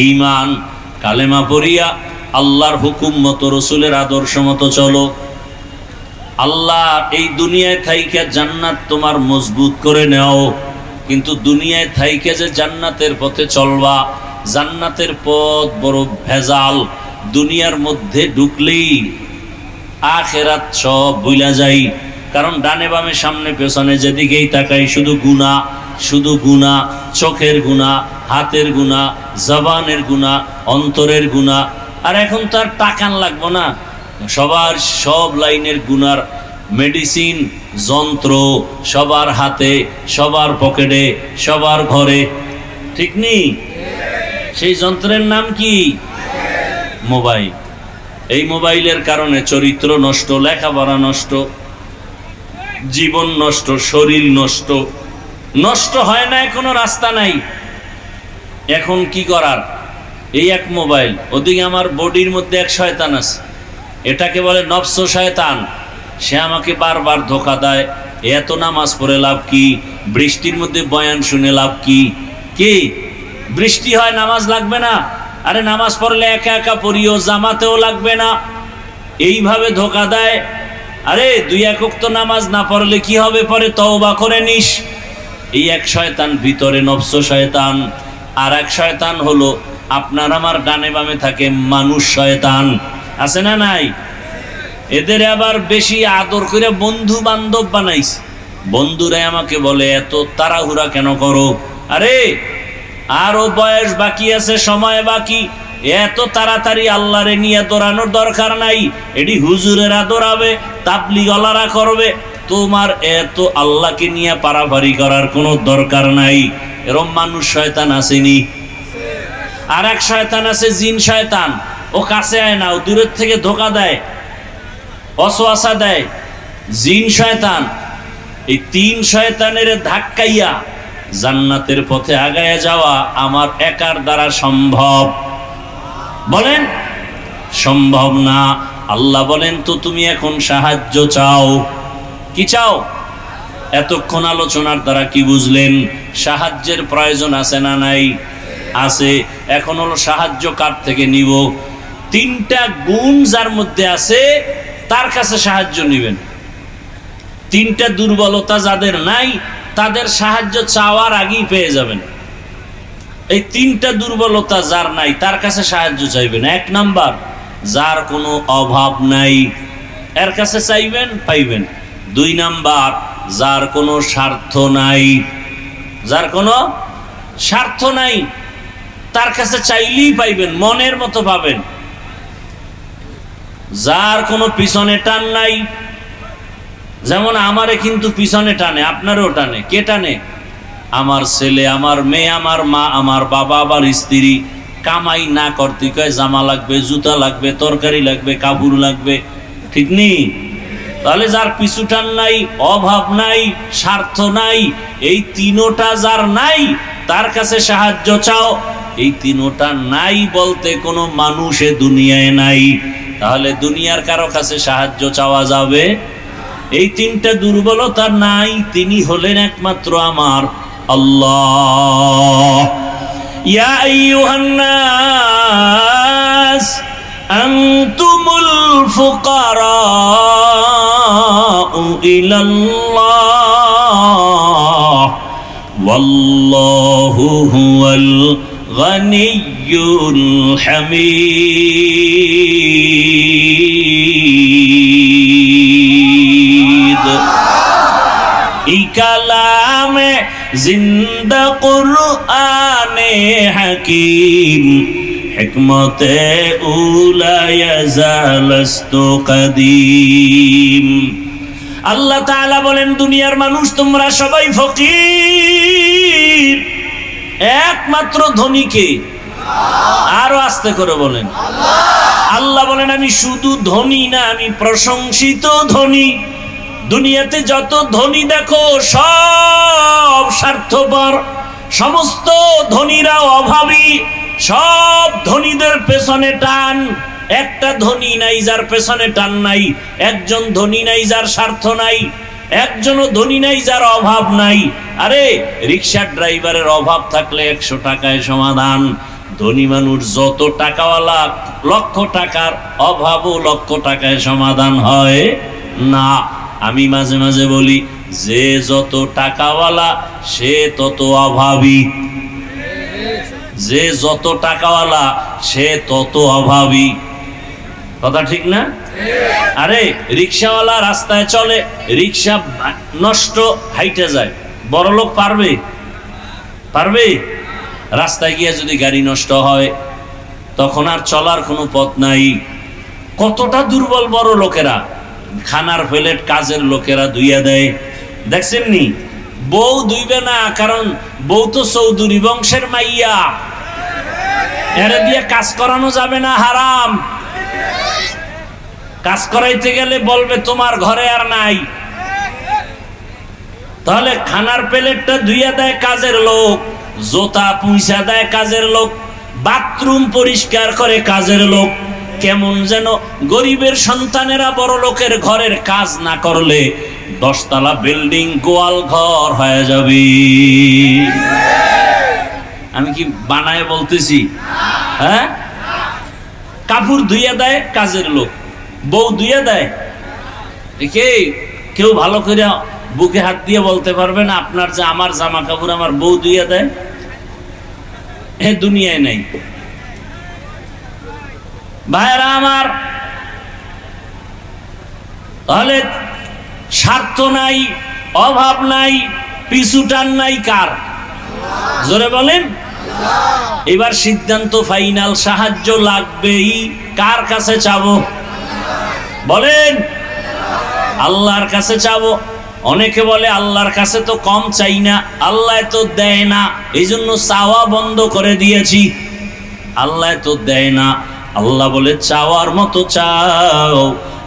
ঈমান। কালেমা পড়িয়া আল্লাহর হুকুম মতো, রসুলের আদর্শ মতো চলো। আল্লাহ এই দুনিয়ায় থাইকে জান্নাত তোমার মজবুত করে নাও, কিন্তু দুনিয়ায় থাইকে যে জান্নাতের পথে চলবা, জান্নাতের পথ বড় ভেজাল। দুনিয়ার মধ্যে ঢুকলেই আখেরাত সব ভুলা যাই, কারণ ডানে বামে সামনে পেছনে যেদিকেই তাকাই শুধু গুনাহ, শুধু গুনাহ, চোখের গুনাহ, হাতের গুনাহ, জবানের গুনাহ, অন্তরের গুনাহ। আর এখন তো আর টাকান লাগবো না, সবার সব লাইনের গুনার মেডিসিন যন্ত্র সবার হাতে, সবার পকেটে, সবার ঘরে, ঠিক নেই? সেই যন্ত্রের নাম কি? মোবাইল। এই মোবাইলের কারণে চরিত্র নষ্ট, লেখাপড়া নষ্ট, জীবন নষ্ট, শরীর নষ্ট। নষ্ট হয় না, কোনো রাস্তা নাই। এখন কি করার? এই এক মোবাইল, ওদিকে আমার বডির মধ্যে এক শয়তান আছে, এটাকে বলে নফস শয়তান। সে আমাকে বারবার ধোঁকা দেয়। এত নামাজ পড়ে লাভ কি? বৃষ্টির মধ্যে বয়ান শুনে লাভ কি? কি বৃষ্টি হয় নামাজ লাগবে না? আরে নামাজ পড়লে একা একা পড়িও, জামাতেও লাগবে না। এইভাবে ধোঁকা দেয়। আরে 2 একক তো নামাজ না পড়লে কি হবে, পরে তওবা করে নিস। এই এক শয়তান ভিতরে নফস শয়তান। আর এক শয়তান হলো আপনার আমার ডানে বামে থাকে মানুষ শয়তান, আছে না নাই? এদের আবার বেশি আদর করে বন্ধু বান্ধব বানাইছে। বন্ধুরাই আমাকে বলে এত তাড়াহুড়া কেন করো? আরে আরো বয়স বাকি আছে, সময় বাকি, এত তাড়াতাড়ি আল্লাহরে নিয়ে দৌড়ানোর দরকার নাই। এটি হুজুরেরা দৌড়াবে, তাবলিগওয়ালারা করবে, তোমার এত আল্লাহকে নিয়ে পারাপারি করার কোনো দরকার নাই। এরম মানুষ শয়তান আসেনি। আর এক শয়তান আছে জিন শয়তান। ও কাছে আয় না, ও দূরের থেকে ধোঁকা দেয়, অসওয়াসা দেয়। জিন শয়তান, এই 3 শয়তানের ধাক্কাইয়া জান্নাতের পথে আগায়া যাওয়া আমার একার দ্বারা সম্ভব? বলেন সম্ভব না। আল্লাহ বলেন তো তুমি এখন সাহায্য চাও। কি চাও? এতক্ষণ আলোচনার দ্বারা কি বুঝলেন? সাহায্যের প্রয়োজন আছে না নাই? আছে। এখন হলো সাহায্য কার থেকে নিব? 3টা গুণ যার মধ্যে আছে তার কাছে সাহায্য নেবেন। 3টা দুর্বলতা যাদের নাই তাদের সাহায্য চাওয়ার আগেই পেয়ে যাবেন। এই 3টা দুর্বলতা যার নাই তার কাছে সাহায্য চাইবেন। 1 নাম্বার, যার কোনো অভাব নাই, এর কাছে চাইবেন, পাইবেন। 2 নাম্বার, যার কোনো স্বার্থ নাই, যার কোনো স্বার্থ নাই তার কাছে চাইলেই পাইবেন, মনের মতো পাবেন। যার কোনো পিছনে টান নাই, যেমন আমারে কিন্তু পিছনে টানে, আপনারও টানে। কে টানে? আমার ছেলে, আমার মেয়ে, আমার মা, আমার বাবা, আবার স্ত্রী। কামাই না করতে কয় জামা লাগবে, জুতা লাগবে, তরকারি লাগবে, কাপড় লাগবে, ঠিক নেই? তাহলে যার পিছু টান নাই, অভাব নাই, স্বার্থ নাই, এই 3টা যার নাই তার কাছে সাহায্য চাও। এই 3টা নাই বলতে কোনো মানুষে দুনিয়ায় নাই, তাহলে দুনিয়ার কারো কাছে সাহায্য চাওয়া যাবে? এই 3টা দুর্বলতা নাই, তিনি হলেন একমাত্র আমার আল্লাহ। ইয়া আইয়ুহান নাস আনতুমুল ফুকারাউ ইলাল্লাহ ওয়াল্লাহু হুয়াল গনিয়্যুল হামিদ। এই কালামে জিন্দা কুরআনে হাকিম, হিকমতে উলা ইয়াজালাস্তু কাদিম। আল্লাহ তাআলা বলেন দুনিয়ার মানুষ তোমরা সবাই ফকির, একমাত্র ধনীকে। আরো আস্তে করে বলেন আল্লাহ বলেন আমি শুধু ধনী না, আমি প্রশংসিত ধনী। দুনিয়াতে যত ধনী দেখো সব স্বার্থপর, সমস্ত ধনীরা অভাবী, সব ধনীদের পেছনে টান। একটা ধনী নাই যার পেছনে টান নাই, একজন ধনী নাই যার স্বার্থ নাই, একজনও ধনী নাই যার অভাব নাই। আরে রিকশার ড্রাইভারের অভাব থাকলে 100 টাকায় সমাধান। ধনী মানুষ যত টাকাওয়ালা, লক্ষ টাকার অভাবও লক্ষ টাকায় সমাধান হয় না, আমি মাঝে মাঝে বলি যে যত টাকাওয়ালা সে তত অভাবী, যে যত টাকাওয়ালা সে তত অভাবী। কথা ঠিক না? আরে রিক্সাওয়ালা রাস্তায় চলে, রিক্সা নষ্ট, হাইটে যায়, বড়লোক পারবে? পারবে? রাস্তায় গিয়ে যদি গাড়ি নষ্ট হয় তখন আর চলার কোনো পথ নাই। কতটা দুর্বল বড় লোকেরা, খানার প্লেট কাজের লোকেরা ধুইয়া দেয়, দেখছেন নি? বউ ধুইবে না, কারণ বউ তো চৌধুরী বংশের মাইয়া, এরে দিয়ে কাজ করানো যাবে না, হারাম। কাজ করাইতে গেলে বলবে তোমার ঘরে আর নাই। তাহলে খানার প্লেটটা ধুইয়া দেয় কাজের লোক, জোতা পুইসা দেয় কাজের লোক, বাথরুম পরিষ্কার করে কাজের লোক। কেমন যেন গরিবের সন্তানেরা বড় লোকের ঘরের কাজ না করলে 10 তলা বিল্ডিং গোয়াল ঘর হয়ে যাবে। আমি কি বানায় বলতেছি? হ্যাঁ, কাপড় ধুইয়া দেয় কাজের লোক, বউ ধুইয়া দেয়। দেখে কেউ ভালো করে বুকে হাত দিয়ে বলতে পারবে না আপনার যে আমার জামা কাপড় আমার বউ ধুইয়া দেয়? এ দুনিয়ায় নাই। ভাইরা আমার, তাহলে স্বার্থ নাই, অভাব নাই, পিছুটান নাই কার? জোরে বলেন। এবার সিদ্ধান্ত ফাইনাল, সাহায্য লাগবেই, কার কাছে চাবো? বলেন। আল্লাহর কাছে চাবো। অনেকে বলে আল্লাহর কাছে তো কম চাই না, আল্লাহ তো দেয় না, এই জন্য চাওয়া বন্ধ করে দিয়েছি। আল্লাহ তো দেয় না, আল্লাহ বলে চাওয়ার মতো চাও।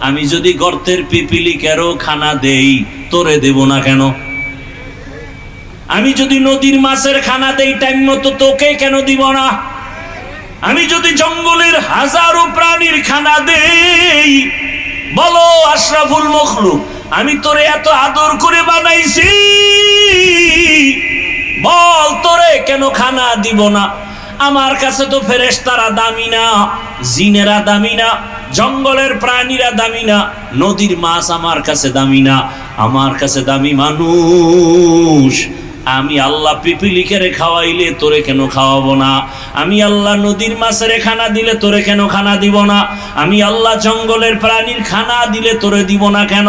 আমি যদি গর্তের পিপিলিকেরও খানা দেই, তোরে দেব না কেন? আমি যদি নদীর মাছের খানা দেই টাইম মতো, তোকে কেন দিব না? আমি যদি জঙ্গলের হাজারো প্রাণীর খানা দেই, বলো আশরাফুল মখলুক, আমি তোরে এত আদর করে বানাইছি, বল তোরে কেন খানা দিব না? আমার কাছে তো ফেরেশতারা দামি না, জিনেরা দামি না, জঙ্গলের প্রাণীরা দামি না, নদীর মাছ আমার কাছে দামি না, আমার কাছে দামি মানুষ। আমি আল্লাহ পিপিলিকেরে খাওয়াইলে তোরে কেন খাওয়াবো না? আমি আল্লাহ নদীর মাছের খানা দিলে তোরে কেন খানা দিব না? আমি আল্লাহ জঙ্গলের প্রাণীর খানা দিলে তোরে দিব না কেন?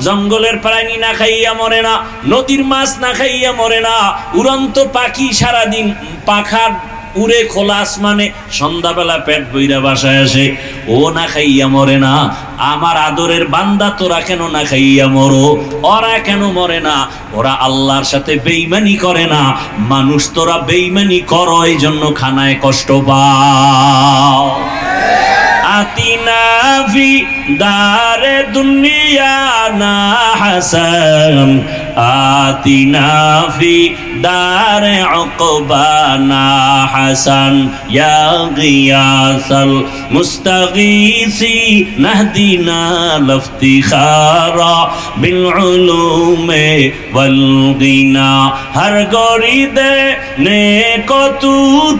জঙ্গলের প্রাণী না খাইয়া মরে না, নদীর মাছ না খাইয়া মরে না, উড়ন্ত পাখি সারাদিন পাখা উড়ে খোলা আসমানে, সন্ধ্যাবেলা পেট বইরা বাসায় আসে, ও না খাইয়া মরে না। আমার আদরের বান্দা তোরা কেন না খাইয়া মরো? ওরা কেন মরে না? ওরা আল্লাহর সাথে বেঈমানি করে না। মানুষ তোরা বেঈমানি করো, এই জন্য খানায় কষ্ট পাও। আতিনা ফি দারে দুনিয়া না হাসান, আতিনা ফি দারে উকবানা হাসান, ইয়া গিয়াসাল মুস্তাগীসি নাহদিনা লফতিখারা বিল উলুমে ওয়াল গিনা। হর গরি দে নে কো তু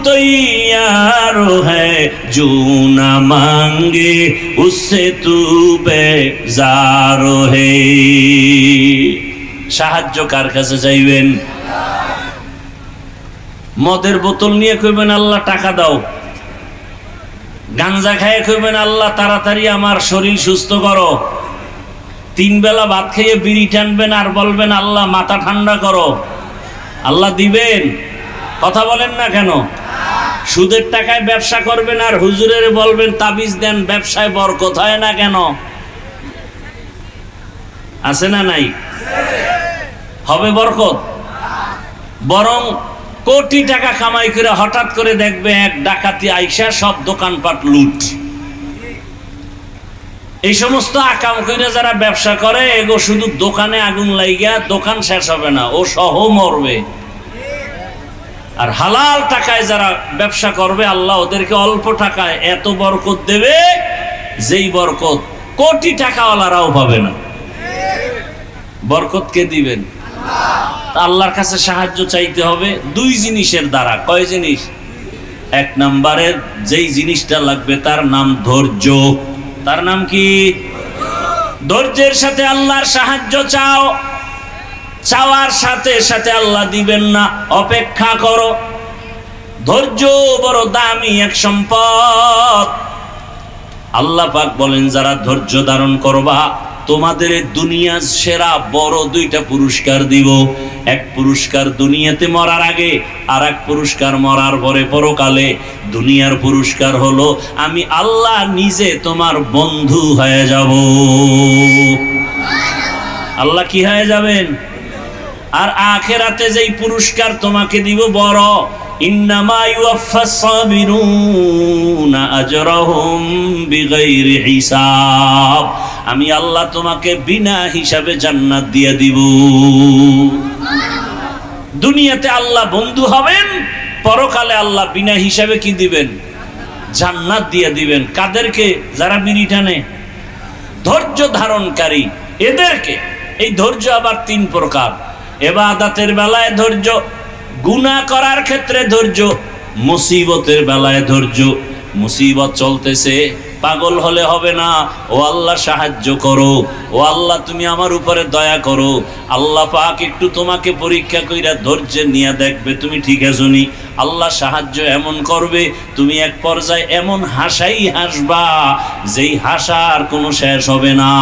তৈয়ার হ্যায়, জো না মাঙ্গে উসসে তু বেজার হে। সাহায্য কার কাছে চাইবেন? মদের বোতল নিয়ে কইবেন আল্লাহ টাকা দাও, গাঞ্জা খাইয়ে কইবেন আল্লাহ তাড়াতাড়ি আমার শরীর সুস্থ করো, 3 বেলা ভাত খেয়ে বিড়ি টানবেন আর বলবেন আল্লাহ মাথা ঠান্ডা করো। আল্লাহ দিবেন? কথা বলেন না কেন? সুদের টাকায় ব্যবসা করবেন আর হুজুরের বলবেন তাবিজ দেন, ব্যবসায় বরকত হয় না কেন? আছে না নাই? হবে বরকত? বরং কোটি টাকা কামাই করে হঠাৎ করে দেখবে এক ডাকাতি আইসা সব দোকানপাট লুট। এই সমস্ত আকাম করে যারা ব্যবসা করে, এগো শুধু দোকানে আগুন লাইগা দোকান শেষ হবে না, ও সহ মরবে। আর হালাল টাকায় যারা ব্যবসা করবে, আল্লাহ ওদেরকে অল্প টাকায় এত বরকত দেবে, যেই বরকত কোটি টাকাওয়ালারাও পাবে না। বরকত কে দিবেন? আল্লাহর কাছে সাহায্য চাইতে হবে 2 জিনিসের দ্বারা। কয় জিনিস? 1 নম্বরের যেই জিনিসটা লাগবে তার নাম ধৈর্য। তার নাম কি? ধৈর্যের সাথে আল্লাহর সাহায্য চাও, চাওয়ার সাথে সাথে আল্লাহ দিবেন না, অপেক্ষা করো। ধৈর্য বড় দামি এক সম্পদ। আল্লাহ পাক বলেন যারা ধৈর্য ধারণ করবা তোমাদের দুনিয়া সেরা বড় দুইটা পুরস্কার দিব। এক পুরস্কার দুনিয়াতে মরার আগে, আর এক পুরস্কার মরার পরে পরকালে। দুনিয়ার পুরস্কার হলো আমি আল্লাহ নিজে তোমার বন্ধু হয়ে যাব। আল্লাহ কি হয়ে যাবেন? আর আখিরাতে যেই পুরস্কার তোমাকে দিব বড়, ইন্নামা ইউয়াফফাস সাবিরুনা আজরাহুম বিগাইরি হিসাব। আমি আল্লাহ তোমাকে বিনা হিসাবে জান্নাত দিয়ে দিব। দুনিয়াতে আল্লাহ বন্ধু হবেন, পরকালে আল্লাহ বিনা হিসাবে কি দিবেন? জান্নাত দিয়ে দিবেন। কাদেরকে? যারা বিড়ি টানে, ধৈর্য ধারণকারী এদেরকে। এই ধৈর্য আবার তিন প্রকার। ইবাদতের বেলায় ধৈর্য, গুনাহ করার ক্ষেত্রে ধৈর্য, মুসিবতের বেলায় ধৈর্য। মুসিবত চলতেছে, পাগল হলে হবে না। ও আল্লাহ সাহায্য করো, ও আল্লাহ তুমি আমার উপরে দয়া করো। আল্লাহ পাক একটু তোমাকে পরীক্ষা কইরা ধৈর্য নিয়ে দেখবে তুমি ঠিক আছো নি। আল্লাহ সাহায্য এমন করবে, তুমি এক পর্যায়ে এমন হাসাই হাসবা যেই হাসার কোনো শেষ হবে না।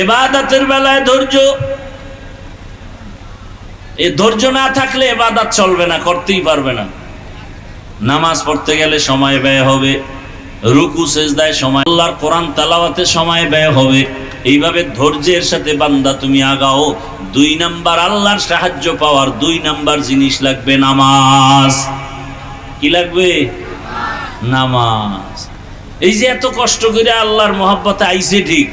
ইবাদতের বেলায় ধৈর্য। এই ধৈর্য না থাকলে ইবাদত চলবে না, করতেই পারবে না। নামাজ পড়তে গেলে সময় ব্যয় হবে, রুকু সেজদায় সময়, আল্লাহর কোরআন তেলাওয়াতে সময় ব্যয় হবে। এইভাবে ধৈর্যের সাথে বান্দা তুমি আগাও। 2 নাম্বার আল্লাহর সাহায্য পাওয়ার 2 নাম্বার জিনিস লাগবে নামাজ। কি লাগবে? নামাজ। এই যে এত কষ্ট করে আল্লাহর মহব্বতে আইছে ঠিক,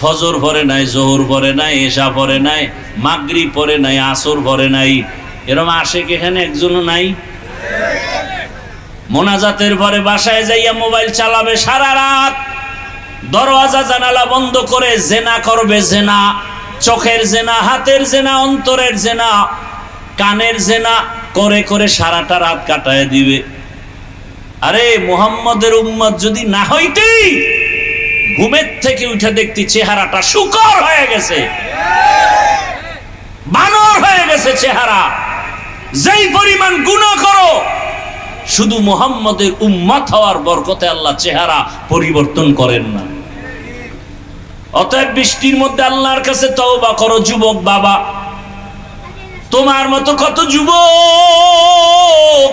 ফজর পরে নাই, জোহর পরে নাই, এশা পরে নাই, মাগরিব পরে নাই, আসর পরে নাই। এরকম আশেক এখানে একজনও নাই। মোনাজাতের পরে বাসায় যাইয়া মোবাইল চালাবে সারা রাত, দরওয়াজা জানালা বন্ধ করে জেনা করবে। জেনা, চোখের জেনা, হাতের জেনা, অন্তরের জেনা, কানের জেনা করে করে সারাটা রাত কাটায় দিবে। আরে মুহাম্মদের উম্মত যদি না হইতি, ঘুমের থেকে উঠে দেখতি চেহারাটা শুকর হয়ে গেছে, বানর হয়ে গেছে চেহারা। যেই পরিমাণ গুনাহ করো, শুধু মুহাম্মদের উম্মত হওয়ার বরকতে আল্লাহ চেহারা পরিবর্তন করেন না। অতএব বৃষ্টির মধ্যে আল্লাহর কাছে তওবা করো। যুবক বাবা, তোমার মতো কত যুবক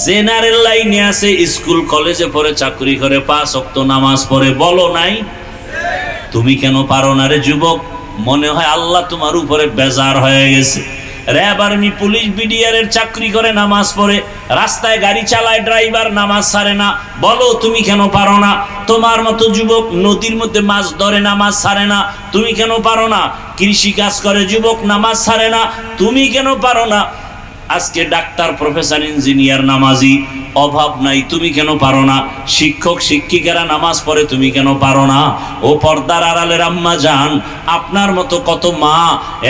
জেনারেল লাইনে আছে, স্কুল কলেজে পড়ে, চাকরি করে, 5 ওয়াক্ত নামাজ পড়ে, বলো নাই? তুমি কেন পারো না রে যুবক? মনে হয় আল্লাহ তোমার উপরে বেজার হয়ে গেছে। র্যাব, আর্মি, পুলিশ, বিডিআর এর চাকরি করে, নামাজ পড়ে, রাস্তায় গাড়ি চালায়, ড্রাইভার, নামাজ ছাড়ে না। বলো তুমি কেন পারো না? তোমার মতো যুবক নদীর মধ্যে মাছ ধরে, নামাজ ছাড়ে না। তুমি কেন পারো না? কৃষি কাজ করে যুবক, নামাজ ছাড়ে না। তুমি কেন পারো না? আজকে ডাক্তার, প্রফেসর, ইঞ্জিনিয়ার, নামাজি, অভাব নাই। তুমি কেন পারো না? শিক্ষক শিক্ষিকারা নামাজ পড়ে, তুমি কেন পারো না? ও পর্দার আড়ালের আম্মা জান, আপনার মতো কত মা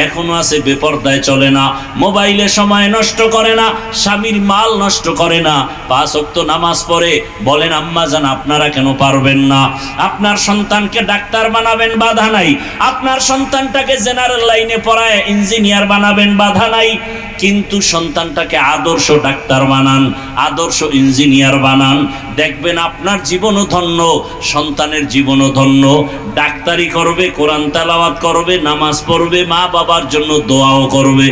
এখনো আছে বেপর্দায় চলে না, মোবাইলে সময় নষ্ট করে না, স্বামীর মাল নষ্ট করে না, 5 ওয়াক্ত নামাজ পড়ে। বলেন আম্মা জান, আপনারা কেন পারবেন না? আপনার সন্তানকে ডাক্তার বানাবেন, বাধা নাই। আপনার সন্তানটাকে জেনারেল লাইনে পড়ায় ইঞ্জিনিয়ার বানাবেন, বাধা নাই। কিন্তু সন্তানটাকে আদর্শ ডাক্তার বানান, আদর্শ ইঞ্জিনিয়ার বানান, দেখবেন আপনার জীবনও ধন্য, সন্তানের জীবনও ধন্য। ডাক্তারি করবে, কোরআন তেলাওয়াত করবে, নামাজ পড়বে, মা বাবার জন্য দোয়াও করবে।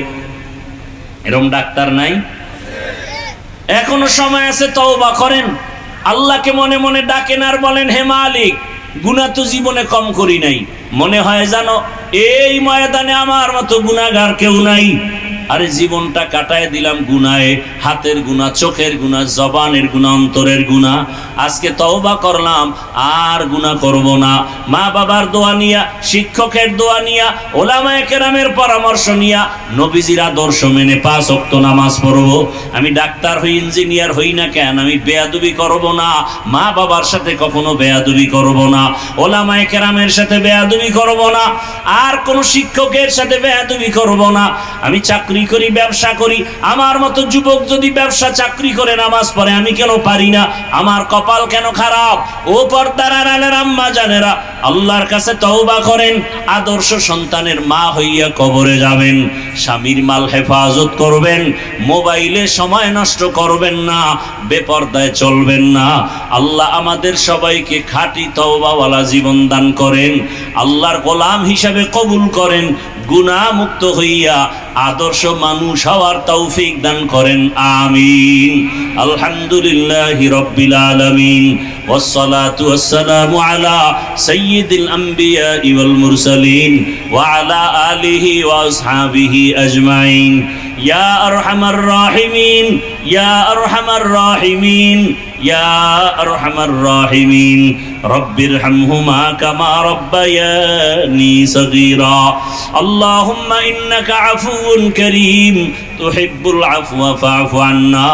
এরকম ডাক্তার নাই? এখনো সময় আছে, তওবা করেন। আল্লাহকে মনে মনে ডাকেন আর বলেন, হে মালিক, গুনাহ তো জীবনে কম করি নাই। মনে হয় জানো এই ময়দানে আমার মতো গুনাহগার কেউ নাই। আরে জীবনটা কাটায় দিলাম গুনাহে, হাতের গুনাহ, চোখের গুনাহ, জবানের গুনাহ, অন্তরের গুনাহ। আজকে তওবা করলাম, আর গুনাহ করব না। মা বাবার দোয়া নিয়া, শিক্ষকের দোয়া নিয়া, ওলামায়ে কেরামের পরামর্শ নিয়া, নবীজির আদর্শ মেনে 5 ওয়াক্ত নামাজ পড়ব। আমি ডাক্তার হই, ইঞ্জিনিয়ার হই না কেন, আমি বেয়াদবি করব না। মা বাবার সাথে কখনো বেয়াদবি করব না, ওলামায়ে কেরামের সাথে বেয়াদবি করব না, আর কোন শিক্ষকের সাথে বেয়াদবি করব না। আমি চাকরি চাকরি করি, ব্যবসা করি। আমার মতো যুবক যদি ব্যবসা চাকরি করে নামাজ পড়ে, আমি কেন পারি না? আমার কপাল কেন খারাপ? ও পর্দার আড়ালের আম্মা জানেরা, আল্লাহর কাছে তওবা করেন। আদর্শ সন্তানের মা হইয়া কবরে যাবেন, স্বামীর মাল হেফাজত করবেন, মোবাইলে সময় নষ্ট করবেন না, বেপর্দায় চলবেন না। আল্লাহ আমাদের সবাইকে খাঁটি তওবাওয়ালা জীবন দান করেন, আল্লাহর গোলাম হিসাবে কবুল করেন, গুনাহ মুক্ত হইয়া আদর্শ মানুষ হওয়ার তৌফিক দান করেন। আমিন। আলহামদুলিল্লাহি রাব্বিল আলামিন, ওয়াসসালাতু ওয়াসসালামু আলা সাইয়্যিদিল আমবিয়া ওয়াল মুরসালিন ওয়া আলা আলিহি ওয়া আসহাবিহি আজমাইন। ইয়া আরহামার রাহিমিন, ইয়া আরহামার রাহিমিন, ইয়া আরহামার রাহিমিন। রব্বিরহামহুমা কামা রাব্বায়ানি সগীরা। আল্লাহুম্মা ইন্নাকা আফুউন কারীম তুহিব্বুল আফওয়া ফা'ফু আন্না।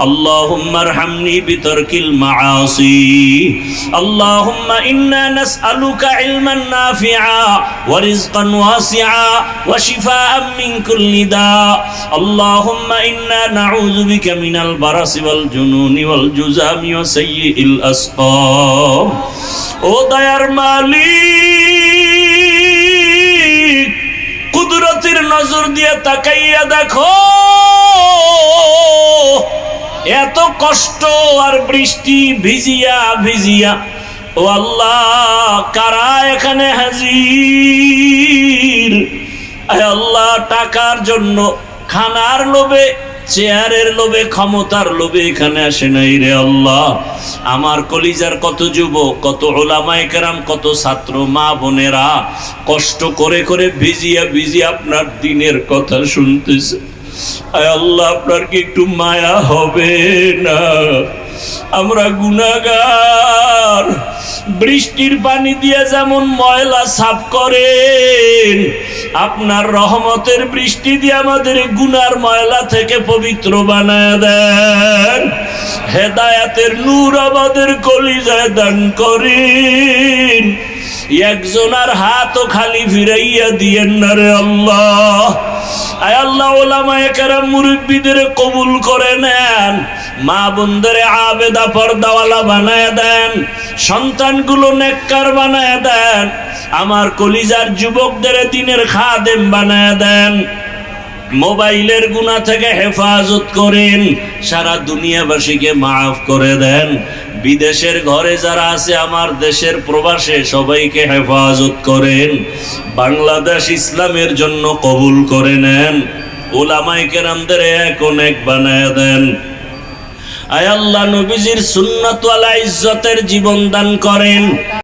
আল্লাহুম্মা আরহামনি বিতারকিল মাআসি। আল্লাহুম্মা ইন্না নাসআলুকা ইলমান নাফিআ ওয়া রিজকান ওয়াসিআ ওয়া শিফাআন মিন কুল্লি দা। আল্লাহুম্মা ইন্না নাউযু বিকা মিনাল বারাসি ওয়াল জুনুনি ওয়াল জুযামি ওয়া সাইয়্যিল আসকাম। ও দয়ার মালিক, কুদরতের নজর দিয়ে তাকাইয়া দেখো, এত কষ্ট আর বৃষ্টি ভিজিয়া ভিজিয়া, ও আল্লাহ কারা এখানে হাজির? আয় আল্লাহ, টাকার জন্য, খানার লোভে, চেয়ারের লোভে, ক্ষমতার লোভে এখানে আসে নাই রে আল্লাহ। আমার কলিজার কত যুবক, কত উলামায়ে কেরাম, কত ছাত্র মা বোনেরা কষ্ট করে করে ভিজিয়া ভিজিয়া আপনার দ্বীনের কথা শুনতেছে। আয় আল্লাহ, আপনার কি একটু মায়া হবে না? আমরা গুনাহগার, বৃষ্টির পানি দিয়ে যেমন ময়লা সাফ করেন, আপনার রহমতের বৃষ্টি দিয়ে আমাদের গুনার ময়লা থেকে পবিত্র বানায় দেন। হেদায়াতের নূর আমাদের কলিজায় দান করেন। একজনের হাতও খালি ফিরাইয়া দিয়েন না রে আল্লাহ। আয় আল্লাহ, ওলামায়ে কেরাম মুরব্বিদের কবুল করে নেন, মা বোনদের আবেদা পর্দাওয়ালা বানায় দেন, সন্তানগুলো নেককার বানায় দেন, আমার কলিজার যুবকদের দ্বীনের খাদেম বানায় দেন। মোবাইলের গুনাহ থেকে হেফাজত করেন, সারা দুনিয়াবাসীকে মাফ করে দেন। বিদেশের ঘরে যারা আছে, আমার দেশের প্রবাসে সবাইকে হেফাজত করেন। বাংলাদেশ ইসলামের জন্য কবুল করে নেন, উলামায়ে কেরামদের এক অনেক বানায় দেন। আয় আল্লাহ, নবীজির সুন্নাত ওয়ালা ইজ্জতের জীবন দান করেন।